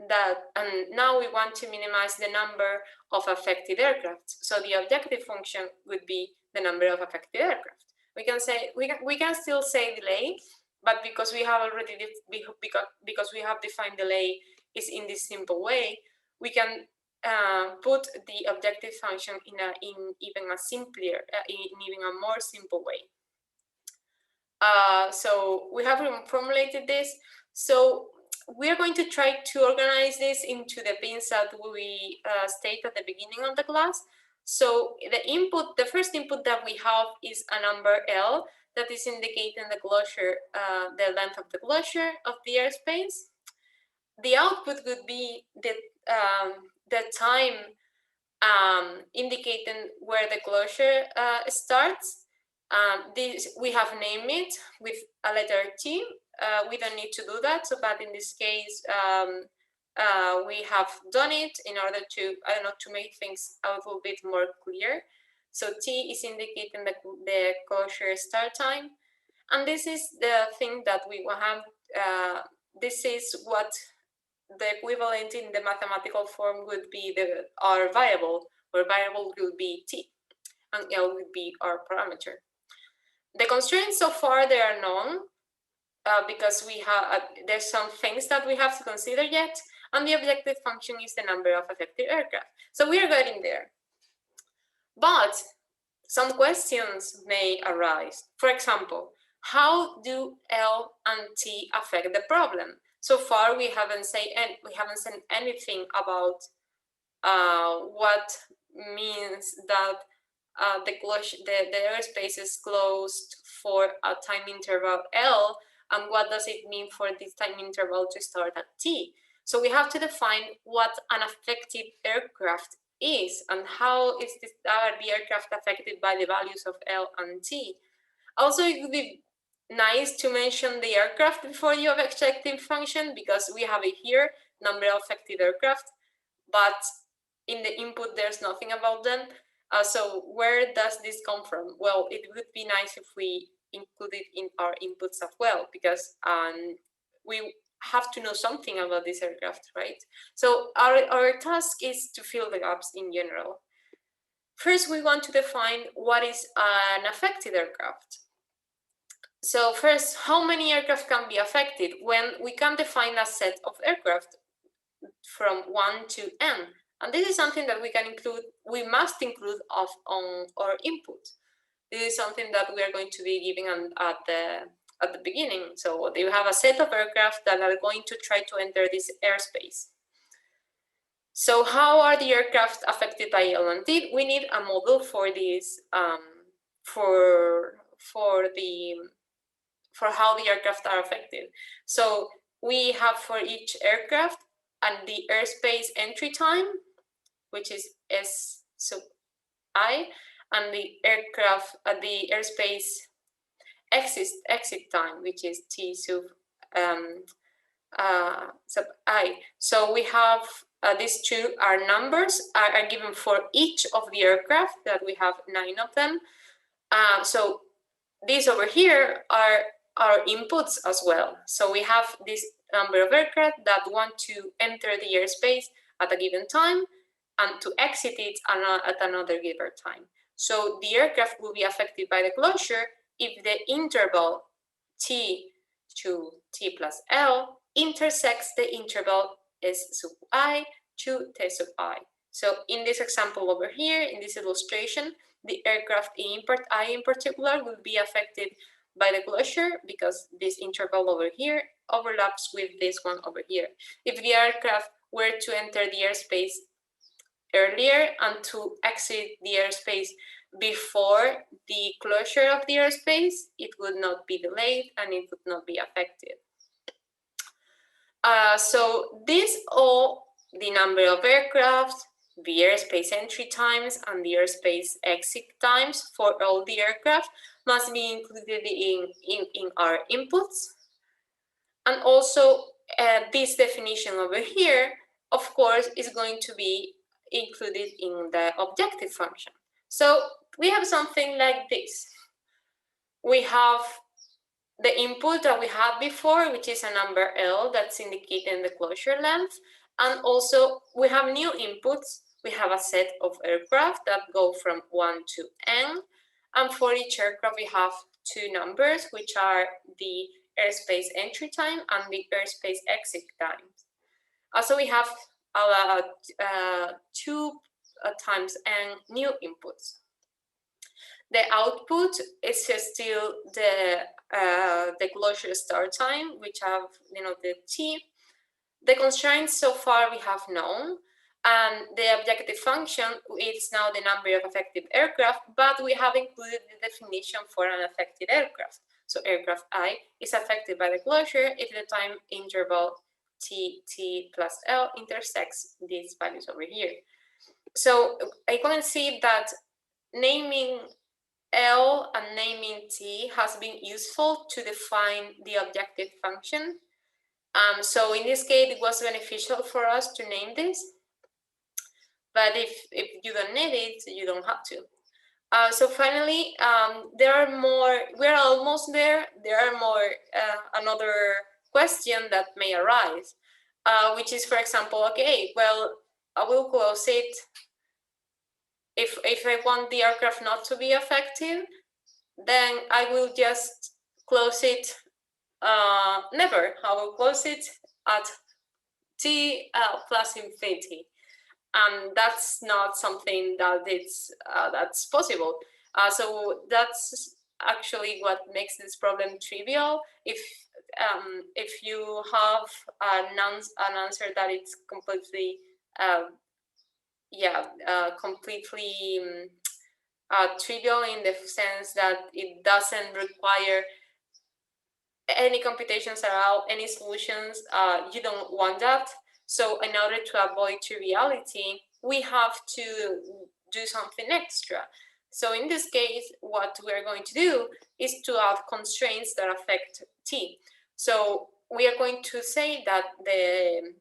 A: that, and now we want to minimize the number of affected aircraft. So the objective function would be the number of affected aircraft. We can still say delay, but because we have already because we have defined delay is in this simple way, we can put the objective function in even a more simple way. So we have formulated this. So we are going to try to organize this into the pins that we state at the beginning of the class. So the first input that we have is a number L that is indicating the closure, the length of the closure of the airspace. The output would be the time indicating where the closure starts. This we have named it with a letter T. We don't need to do that, so, but in this case, we have done it in order to, I don't know, to make things a little bit more clear. So T is indicating the closure start time, and this is the thing that we have. This is what the equivalent in the mathematical form would be our variable, where variable will be T, and L would be our parameter. The constraints so far, they are known because we have there's some things that we have to consider yet, and the objective function is the number of affected aircraft. So we are getting there. But some questions may arise. For example, how do L and T affect the problem? So far, we haven't said anything about what means that the airspace is closed for a time interval L, and what does it mean for this time interval to start at T. So we have to define what an affected aircraft is, and how is the aircraft affected by the values of L and T. Also, it would be nice to mention the aircraft before the objective function, because we have it here, number of affected aircraft, but in the input there's nothing about them. So where does this come from? Well, it would be nice if we include it in our inputs as well, because we have to know something about this aircraft, right? So our task is to fill the gaps in general. First, we want to define what is an affected aircraft. So first, how many aircraft can be affected? When we can define a set of aircraft from 1 to n. And this is something that we must include on our input. This is something that we are going to be giving at the beginning. So you have a set of aircraft that are going to try to enter this airspace. So how are the aircraft affected by L and T? We need a model for this, for how the aircraft are affected. So we have for each aircraft and the airspace entry time, which is S sub I, and the airspace exit time, which is T sub I. So we have these two are numbers are given for each of the aircraft, that we have 9 of them. So these over here are our inputs as well. So we have this number of aircraft that want to enter the airspace at a given time and to exit it at another given time. So the aircraft will be affected by the closure if the interval T to T plus L intersects the interval S sub I to T sub I. So in this example over here, in this illustration, the aircraft I in particular will be affected by the closure because this interval over here overlaps with this one over here. If the aircraft were to enter the airspace earlier and to exit the airspace before the closure of the airspace, it would not be delayed and it would not be affected. So this all, the number of aircraft, the airspace entry times, and the airspace exit times for all the aircraft must be included in our inputs. And also this definition over here, of course, is going to be included in the objective function. So we have something like this. We have the input that we had before, which is a number L that's indicating the closure length. And also we have new inputs. We have a set of aircraft that go from 1 to N. And for each aircraft, we have two numbers, which are the airspace entry time and the airspace exit time. Also, we have two times N new inputs. The output is still the closure start time, which have the T. The constraints so far we have known, and the objective function is now the number of affected aircraft, but we have included the definition for an affected aircraft. So aircraft I is affected by the closure if the time interval T plus L intersects these values over here. So I can see that naming L and naming T has been useful to define the objective function. So in this case, it was beneficial for us to name this. But if you don't need it, you don't have to. So finally, there are more, we're almost there. There are more, another question that may arise, which is, for example, okay, well, I will close it. If I want the aircraft not to be affected, then I will just close it never. I will close it at T plus infinity. And that's not something that that's possible. So that's actually what makes this problem trivial. If you have an answer that it's completely completely trivial in the sense that it doesn't require any computations at all, any solutions, you don't want that. So in order to avoid triviality, we have to do something extra. So in this case, what we're going to do is to add constraints that affect T. So we are going to say that the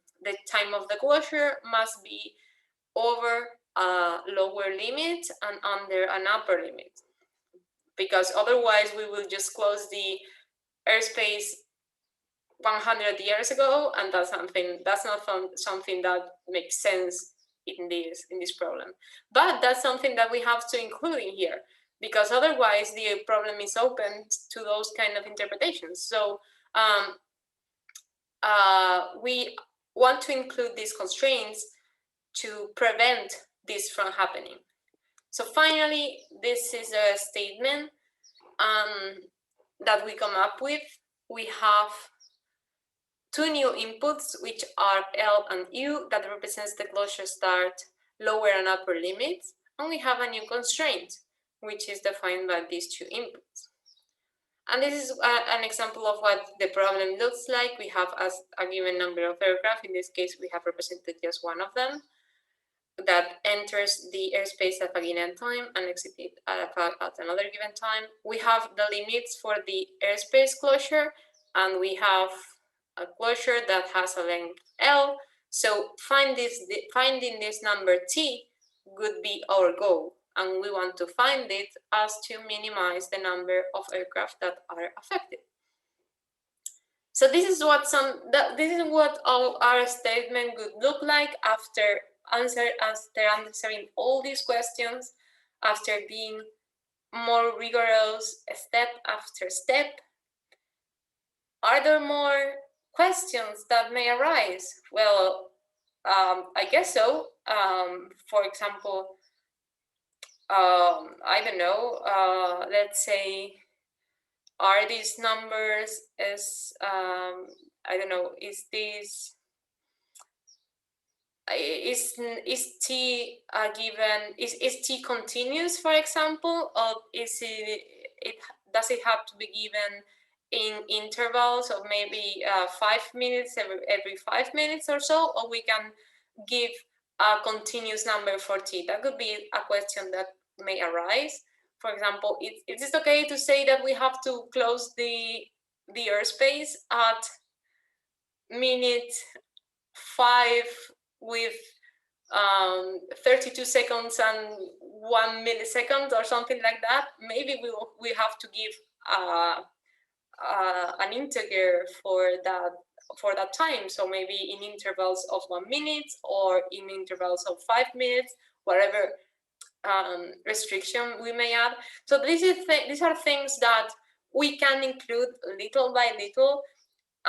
A: time of the closure must be over a lower limit and under an upper limit, because otherwise we will just close the airspace 100 years ago, and that's not something that makes sense in this problem. But that's something that we have to include in here, because otherwise the problem is open to those kind of interpretations. So we want to include these constraints to prevent this from happening. So finally, this is a statement that we come up with. We have two new inputs, which are L and U, that represents the closure start, lower and upper limits. And we have a new constraint, which is defined by these two inputs. And this is an example of what the problem looks like. We have a given number of aircraft. In this case, we have represented just one of them that enters the airspace at a given time and exits it at another given time. We have the limits for the airspace closure, and we have a closure that has a length L. So finding this number T would be our goal, and we want to find it as to minimize the number of aircraft that are affected. So this is what our statement would look like after answering all these questions, after being more rigorous step after step. Are there more questions that may arise? Well, I guess so. For example, I don't know, let's say, are these numbers I don't know, is T given, is T continuous, for example, or does it have to be given in intervals of maybe 5 minutes every 5 minutes or so, or we can give a continuous number for T? That could be a question that may arise. For example, is it okay to say that we have to close the airspace at minute 5 with 32 seconds and 1 millisecond or something like that? Maybe we have to give an integer for that time. So maybe in intervals of 1 minute or in intervals of 5 minutes, whatever restriction we may add. So these are things that we can include little by little,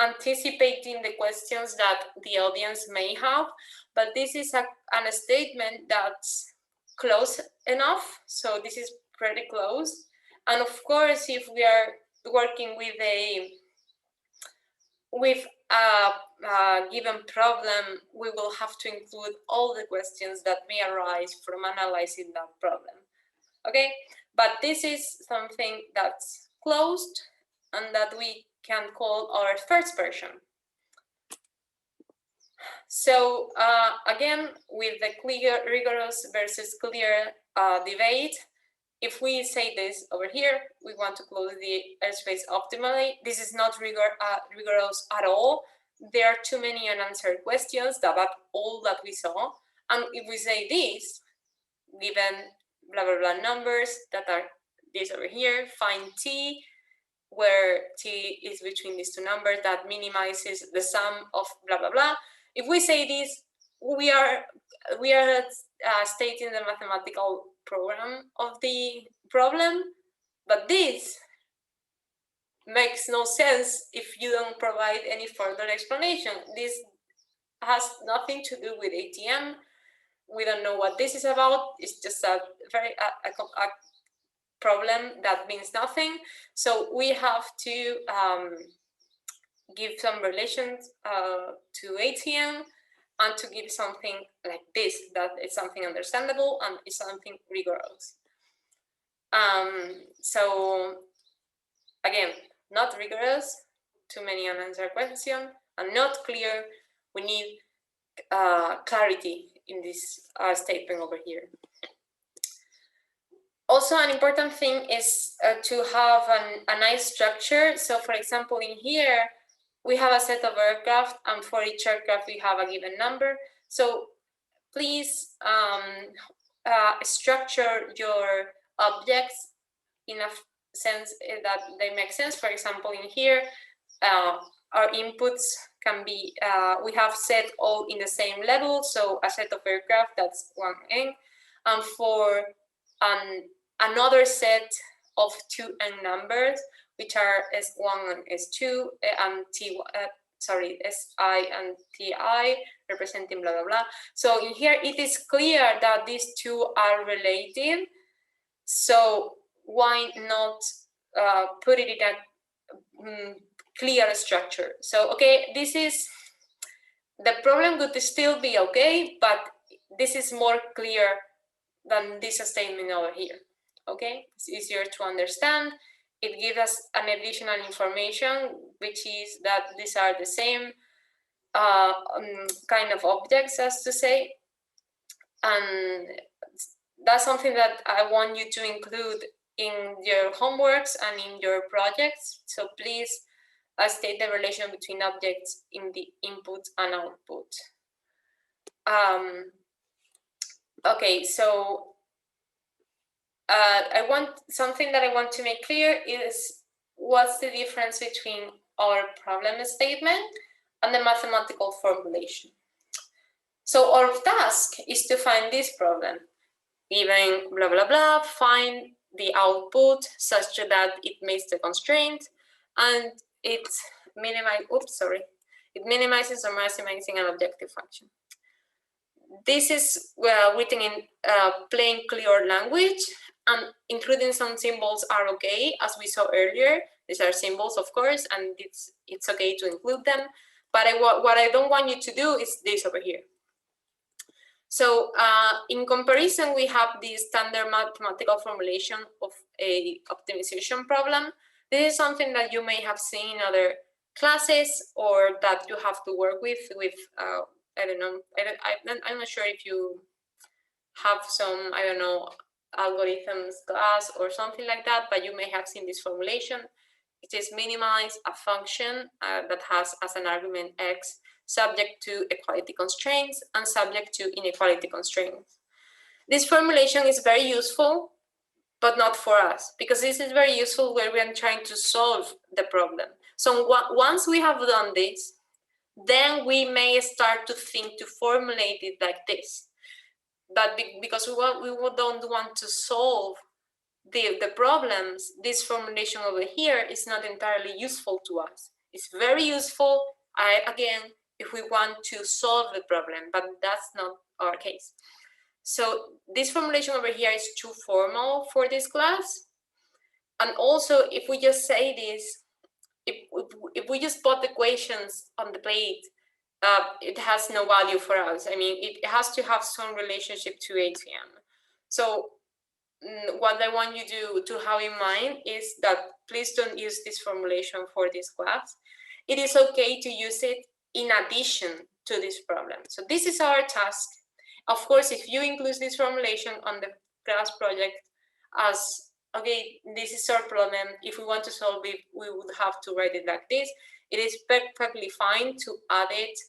A: anticipating the questions that the audience may have. But this is a statement that's close enough. So this is pretty close. And of course, if we are working with a given problem, we will have to include all the questions that may arise from analyzing that problem. Okay, but this is something that's closed and that we can call our first version. So again, with the clear, rigorous versus clear debate, if we say this over here, we want to close the airspace optimally. This is not rigorous at all. There are too many unanswered questions about all that we saw. And if we say this, given blah, blah, blah numbers that are this over here, find t, where t is between these two numbers, that minimizes the sum of blah, blah, blah. If we say this, we are stating the mathematical program of the problem, but this makes no sense if you don't provide any further explanation. This has nothing to do with ATM. We don't know what this is about. It's just a problem that means nothing. So we have to give some relations to ATM and to give something like this, that is something understandable and is something rigorous. So again, not rigorous, too many unanswered questions, and not clear. We need clarity in this statement over here. Also, an important thing is to have a nice structure. So for example, in here, we have a set of aircraft, and for each aircraft, we have a given number. So please structure your objects in a sense that they make sense. For example, in here, our inputs can be, we have set all in the same level. So a set of aircraft, that's 1n. And for another set of 2n numbers, which are S1 and S2 and T, sorry, SI and TI, representing blah, blah, blah. So in here, it is clear that these two are related. So why not put it in a clear structure? So, okay, this is, the problem could still be okay, but this is more clear than this statement over here. Okay, it's easier to understand. It gives us an additional information, which is that these are the same kind of objects, as to say. And that's something that I want you to include in your homeworks and in your projects. So please state the relation between objects in the input and output. Okay, so something that I want to make clear is what's the difference between our problem statement and the mathematical formulation. So our task is to find this problem, given blah, blah, blah, find the output such that it meets the constraint and it minimizes or maximizing an objective function. This is written in plain, clear language, and including some symbols are okay, as we saw earlier. These are symbols, of course, and it's okay to include them. But what I don't want you to do is this over here. So in comparison, we have the standard mathematical formulation of a optimization problem. This is something that you may have seen in other classes or that you have to work with I don't know, I'm not sure if you have some, I don't know, algorithms class or something like that, but you may have seen this formulation. It is minimize a function that has as an argument x, subject to equality constraints and subject to inequality constraints. This formulation is very useful, but not for us, because this is very useful when we are trying to solve the problem. So once we have done this, then we may start to think to formulate it like this. But because we don't want to solve the problems, this formulation over here is not entirely useful to us. It's very useful, again, if we want to solve the problem, but that's not our case. So this formulation over here is too formal for this class. And also, if we just say this, if we just put equations on the plate, it has no value for us. I mean, it has to have some relationship to ATM. So what I want you to have in mind is that please don't use this formulation for this class. It is okay to use it in addition to this problem. So this is our task. Of course, if you include this formulation on the class project as, okay, this is our problem, if we want to solve it, we would have to write it like this. It is perfectly fine to add it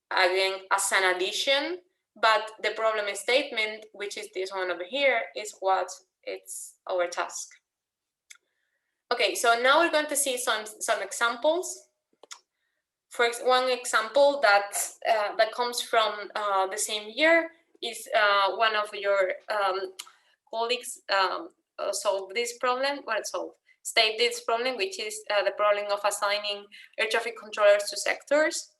A: again as an addition, but the problem statement, which is this one over here, is what it's our task. Okay, so now we're going to see some examples. For one example that comes from the same year is one of your colleagues solved this problem. State this problem, which is the problem of assigning air traffic controllers to sectors.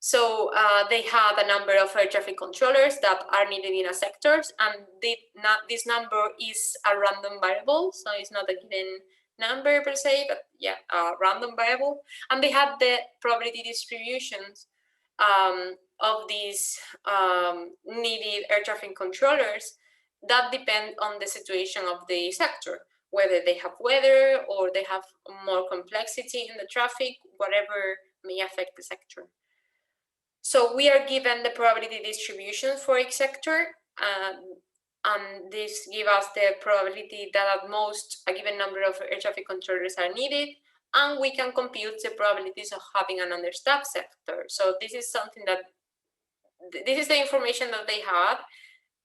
A: So they had a number of air traffic controllers that are needed in a sectors, and this number is a random variable, so it's not a given number per se, but yeah, a random variable. And they had the probability distributions of these needed air traffic controllers that depend on the situation of the sector, whether they have weather or they have more complexity in the traffic, whatever may affect the sector. So we are given the probability distribution for each sector, and this gives us the probability that at most a given number of air traffic controllers are needed, and we can compute the probabilities of having an understaffed sector. So this is something that, this is the information that they had,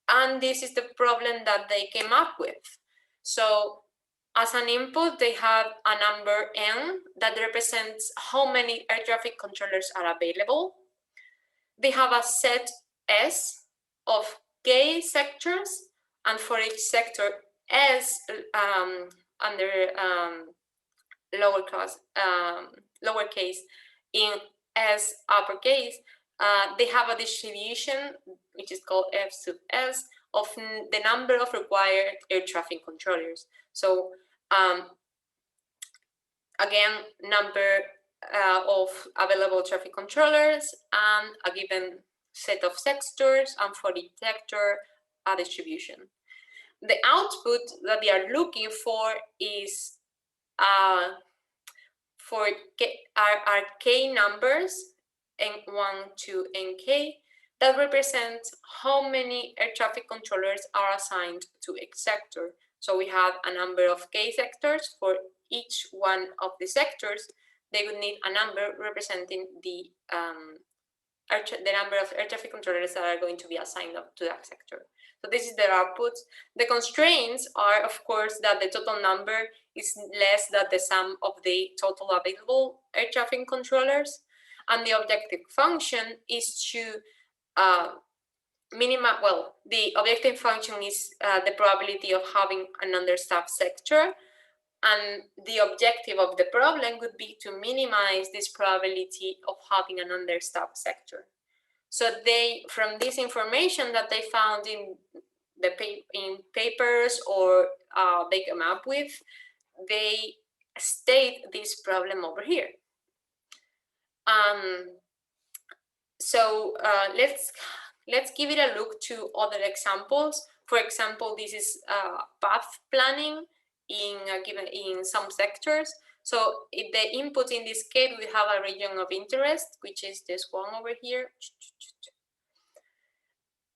A: and this is the problem that they came up with. So as an input, they have a number n that represents how many air traffic controllers are available. They have a set S of k sectors, and for each sector S under lowercase in S uppercase, they have a distribution which is called F sub S of the number of required air traffic controllers. So again, number of available traffic controllers and a given set of sectors, and for each sector a distribution. The output that they are looking for is for are k numbers, n1 to nk, that represent how many air traffic controllers are assigned to each sector. So we have a number of k sectors. For each one of the sectors, they would need a number representing the number of air traffic controllers that are going to be assigned up to that sector. So this is their output. The constraints are, of course, that the total number is less than the sum of the total available air traffic controllers, and the objective function is to the objective function is the probability of having an understaffed sector, and the objective of the problem would be to minimize this probability of having an understaffed sector. So they, from this information that they found in papers or they come up with, they state this problem over here. So let's give it a look to other examples. For example, this is path planning in some sectors. So if the input in this case, we have a region of interest, which is this one over here,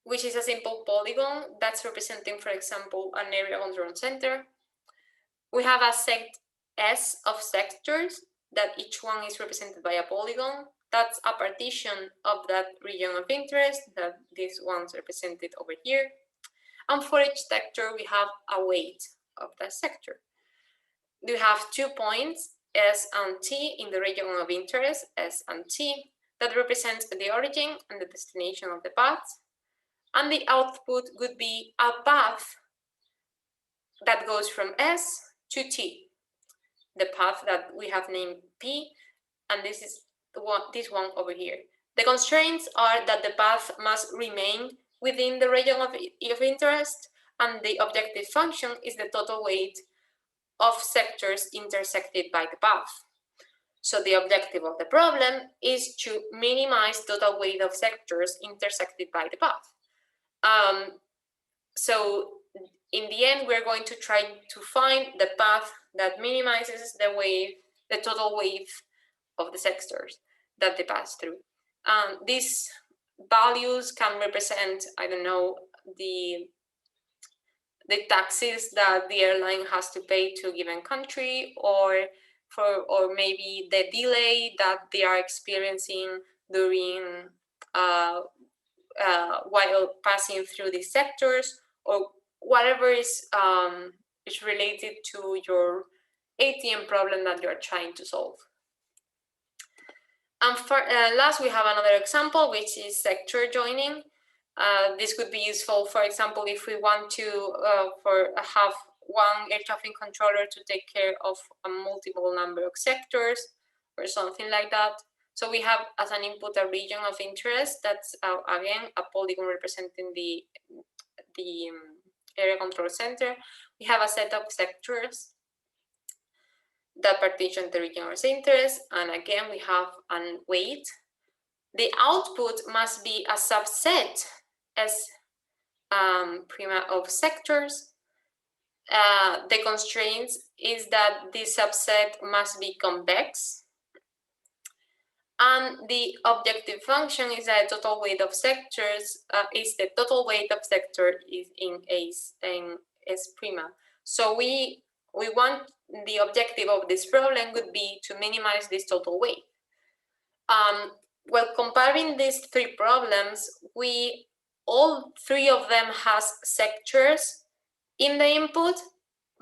A: which is a simple polygon that's representing, for example, an area control center. We have a set S of sectors that each one is represented by a polygon. That's a partition of that region of interest, that this one's represented over here. And for each sector, we have a weight of that sector. We have 2 points, S and T, in the region of interest, S and T, that represent the origin and the destination of the path. And the output would be a path that goes from S to T, the path that we have named P, and this is this one over here. The constraints are that the path must remain within the region of interest, and the objective function is the total weight of sectors intersected by the path. So the objective of the problem is to minimize total weight of sectors intersected by the path. So in the end, we're going to try to find the path that minimizes the total weight of the sectors that they pass through. These values can represent, I don't know, the taxes that the airline has to pay to a given country, or maybe the delay that they are experiencing during while passing through these sectors, or whatever is related to your ATM problem that you're trying to solve. And last, we have another example, which is sector joining. This could be useful, for example, if we want to have one air traffic controller to take care of a multiple number of sectors or something like that. So we have as an input a region of interest that's again a polygon representing the area control center. We have a set of sectors that partition the region of interest, and again we have a weight. The output must be a subset as prima of sectors. The constraints is that this subset must be convex, and the objective function is that total weight of sectors is the total weight of sector is in S prima. So we want the objective of this problem would be to minimize this total weight. Well, comparing these three problems, all three of them has sectors in the input,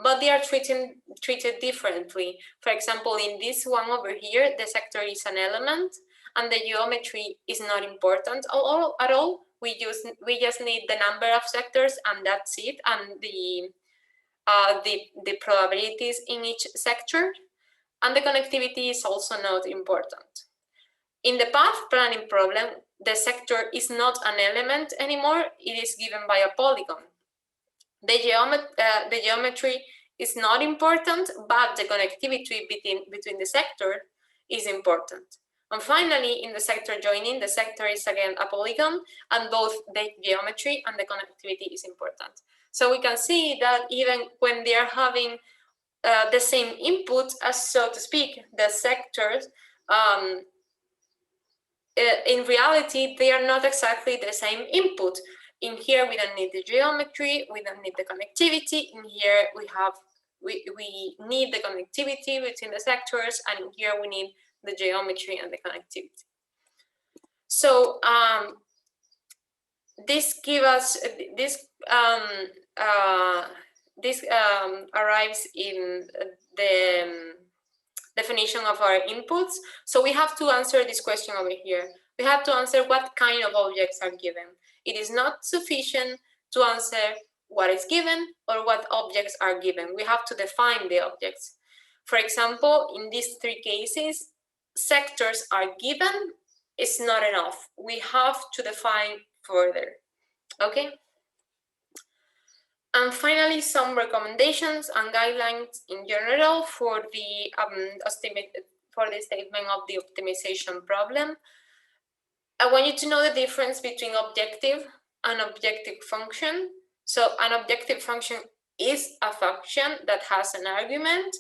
A: but they are treated differently. For example, in this one over here, the sector is an element, and the geometry is not important at all. We just need the number of sectors, and that's it, and the probabilities in each sector, and the connectivity is also not important. In the path planning problem, the sector is not an element anymore. It is given by a polygon. The geometry is not important, but the connectivity between the sector is important. And finally, in the sector joining, the sector is again a polygon, and both the geometry and the connectivity is important. So we can see that even when they are having the same input, as so to speak, the sectors, in reality, they are not exactly the same input. In here, we don't need the geometry, we don't need the connectivity. In here, we need the connectivity between the sectors, and in here we need the geometry and the connectivity. So this gives us this arrives in the definition of our inputs. So we have to answer this question over here. We have to answer what kind of objects are given. It is not sufficient to answer what is given or what objects are given. We have to define the objects. For example, in these three cases, sectors are given. It's not enough. We have to define further. Okay? And finally, some recommendations and guidelines in general for the statement of the optimization problem. I want you to know the difference between objective and objective function. So an objective function is a function that has an argument.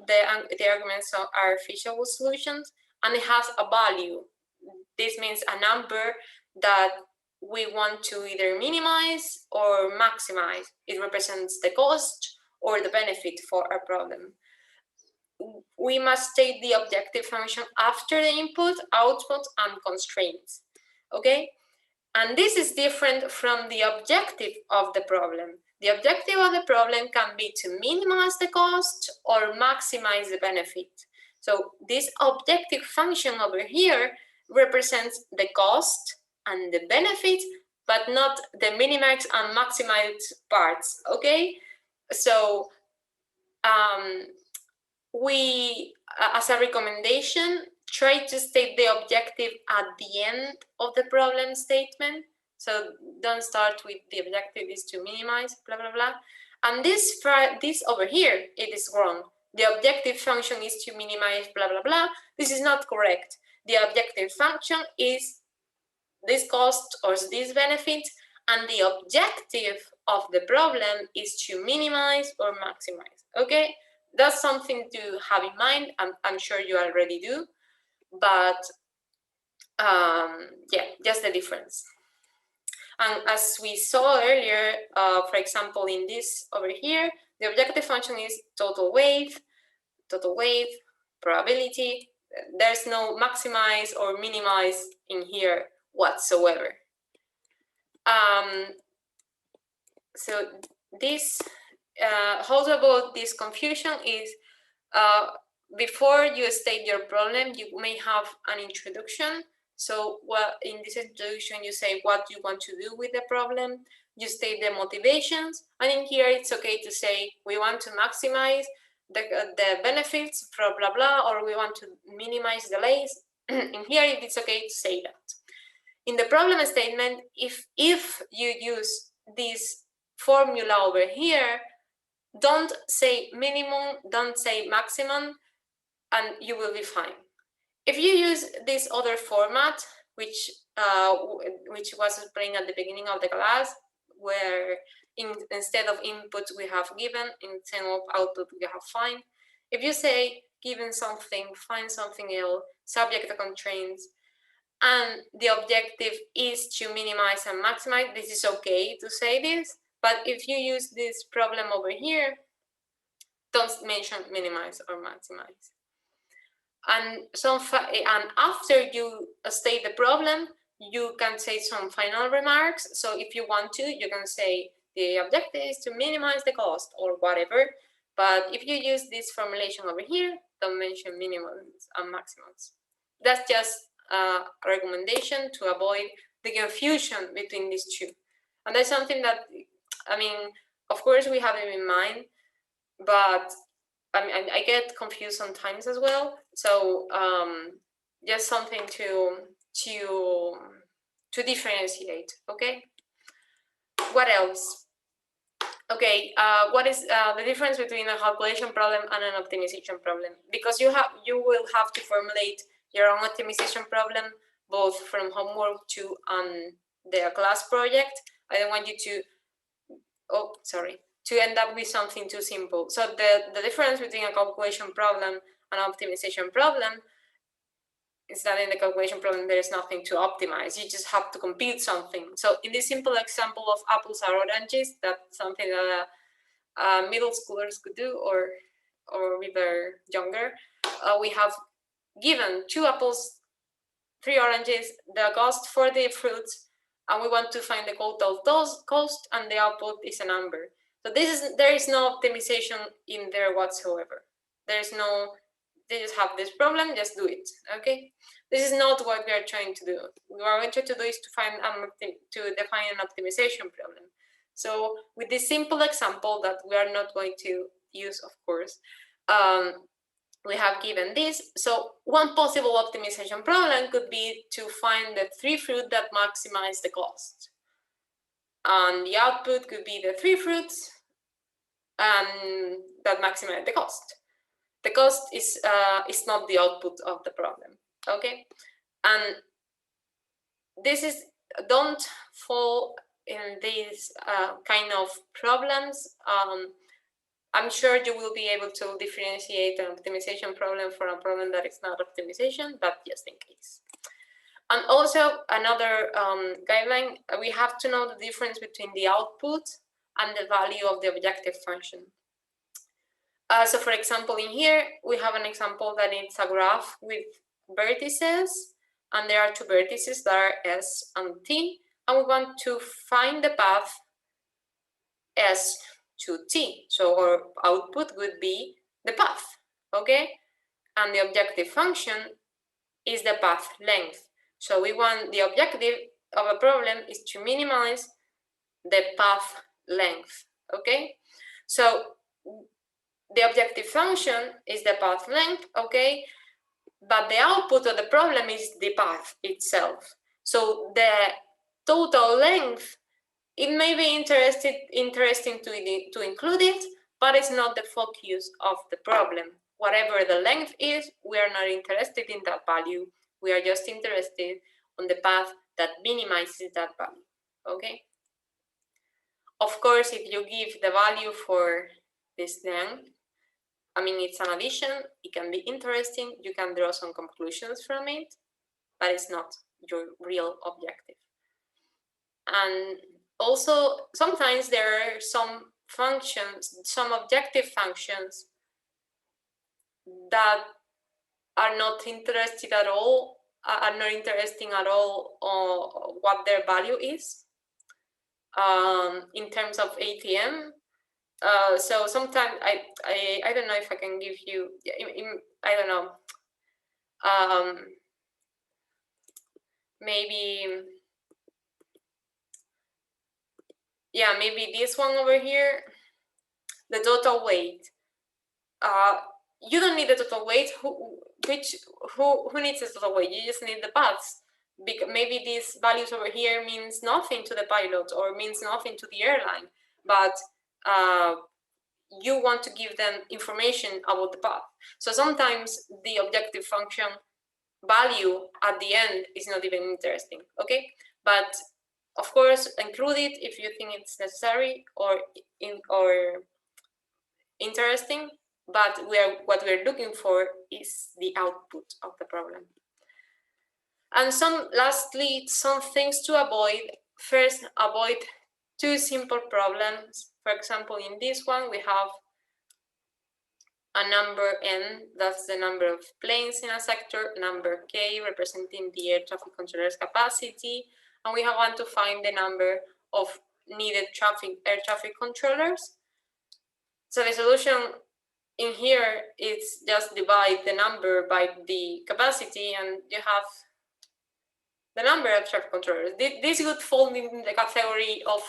A: The arguments are artificial solutions, and it has a value. This means a number that we want to either minimize or maximize. It represents the cost or the benefit for a problem. We must state the objective function after the input, output, and constraints. Okay? And this is different from the objective of the problem. The objective of the problem can be to minimize the cost or maximize the benefit. So this objective function over here represents the cost and the benefit, but not the minimize and maximize parts, okay? So we, as a recommendation, try to state the objective at the end of the problem statement. So don't start with the objective is to minimize, blah, blah, blah. And this over here, it is wrong. The objective function is to minimize, blah, blah, blah. This is not correct. The objective function is this cost or this benefit, and the objective of the problem is to minimize or maximize, okay? That's something to have in mind. I'm sure you already do, but yeah, just the difference. And as we saw earlier, for example, in this over here, the objective function is total wave, probability. There's no maximize or minimize in here whatsoever. So this, how about this confusion is, before you state your problem, you may have an introduction. So in this introduction, you say what you want to do with the problem. You state the motivations. And in here, it's okay to say, we want to maximize the benefits, blah, blah, blah, or we want to minimize delays. In here, it's okay to say that. In the problem statement, if you use this formula over here, don't say minimum, don't say maximum, and you will be fine. If you use this other format, which was explained at the beginning of the class, where instead of input we have given, instead of output we have find. If you say given something, find something else, subject to constraints, and the objective is to minimize and maximize, this is okay to say this. But if you use this problem over here, don't mention minimize or maximize. And after you state the problem, you can say some final remarks. So if you want to, you can say the objective is to minimize the cost or whatever. But if you use this formulation over here, don't mention minimums and maximums. That's just a recommendation to avoid the confusion between these two. And that's something that, I mean, of course we have it in mind, but I get confused sometimes as well. So just something to differentiate. Okay. What else? Okay. What is the difference between a calculation problem and an optimization problem? Because you will have to formulate your own optimization problem, both from homework to the class project. I don't want you to. Oh, sorry. To end up with something too simple. So the difference between a calculation problem and an optimization problem is that in the calculation problem, there is nothing to optimize. You just have to compute something. So in this simple example of apples or oranges, that's something that middle schoolers could do, or even younger. We have given 2 apples, 3 oranges, the cost for the fruits, and we want to find the total cost, and the output is a number. So there is no optimization in there whatsoever. There's no, they just have this problem, just do it, okay? This is not what we are trying to do. What we're trying to do is to define an optimization problem. So with this simple example that we are not going to use, of course, we have given this. So one possible optimization problem could be to find the 3 fruits that maximize the cost. And the output could be the 3 fruits that maximize the cost. The cost is not the output of the problem, okay? And this is, don't fall in these kind of problems. I'm sure you will be able to differentiate an optimization problem from a problem that is not optimization, but just in case. And also another guideline, we have to know the difference between the output and the value of the objective function. So for example, in here, we have an example that it's a graph with vertices, and there are 2 vertices that are S and T, and we want to find the path S to T. So our output would be the path, okay? And the objective function is the path length. So we want the objective of a problem is to minimize the path length, okay? So the objective function is the path length, okay? But the output of the problem is the path itself. So the total length, it may be interesting to include it, but it's not the focus of the problem. Whatever the length is, we are not interested in that value. We are just interested on the path that minimizes that value, okay? Of course, if you give the value for this length, I mean, it's an addition, it can be interesting, you can draw some conclusions from it, but it's not your real objective. And also, sometimes there are some functions, some objective functions that are not interested at all, are not interesting at all on what their value is in terms of ATM. So sometimes I don't know if I can give you, I don't know, maybe, yeah, maybe this one over here, the total weight. You don't need the total weight. Who needs the total weight? You just need the paths. Because maybe these values over here means nothing to the pilot or means nothing to the airline, but you want to give them information about the path. So sometimes the objective function value at the end is not even interesting, okay? But of course, include it if you think it's necessary or interesting, but what we're looking for is the output of the problem. And lastly, some things to avoid. First, avoid two simple problems. For example, in this one, we have a number n, that's the number of planes in a sector, number k representing the air traffic controller's capacity, and we want to find the number of needed air traffic controllers. So the solution in here is just divide the number by the capacity, and you have the number of traffic controllers. This would fall in the category of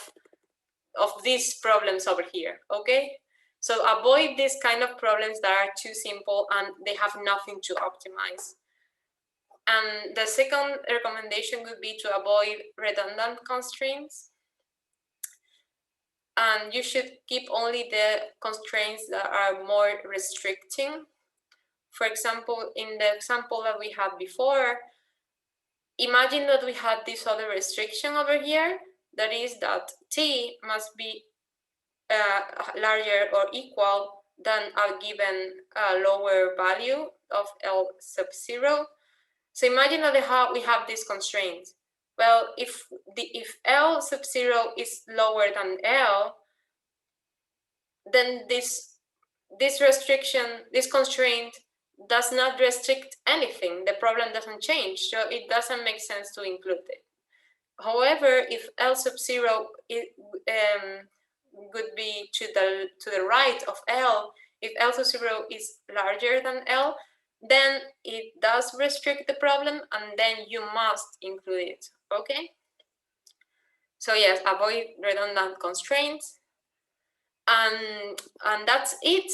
A: these problems over here, okay? So avoid these kind of problems that are too simple and they have nothing to optimize. And the second recommendation would be to avoid redundant constraints. And you should keep only the constraints that are more restricting. For example, in the example that we had before, imagine that we had this other restriction over here, that is that t must be larger or equal than a given lower value of L sub 0. So imagine that we have this constraint. Well, if L sub 0 is lower than L, then this restriction, this constraint does not restrict anything. The problem doesn't change, so it doesn't make sense to include it. However, if L sub 0 would be to the right of L, if L sub 0 is larger than L, then it does restrict the problem, and then you must include it, okay? So yes, avoid redundant constraints. And that's it.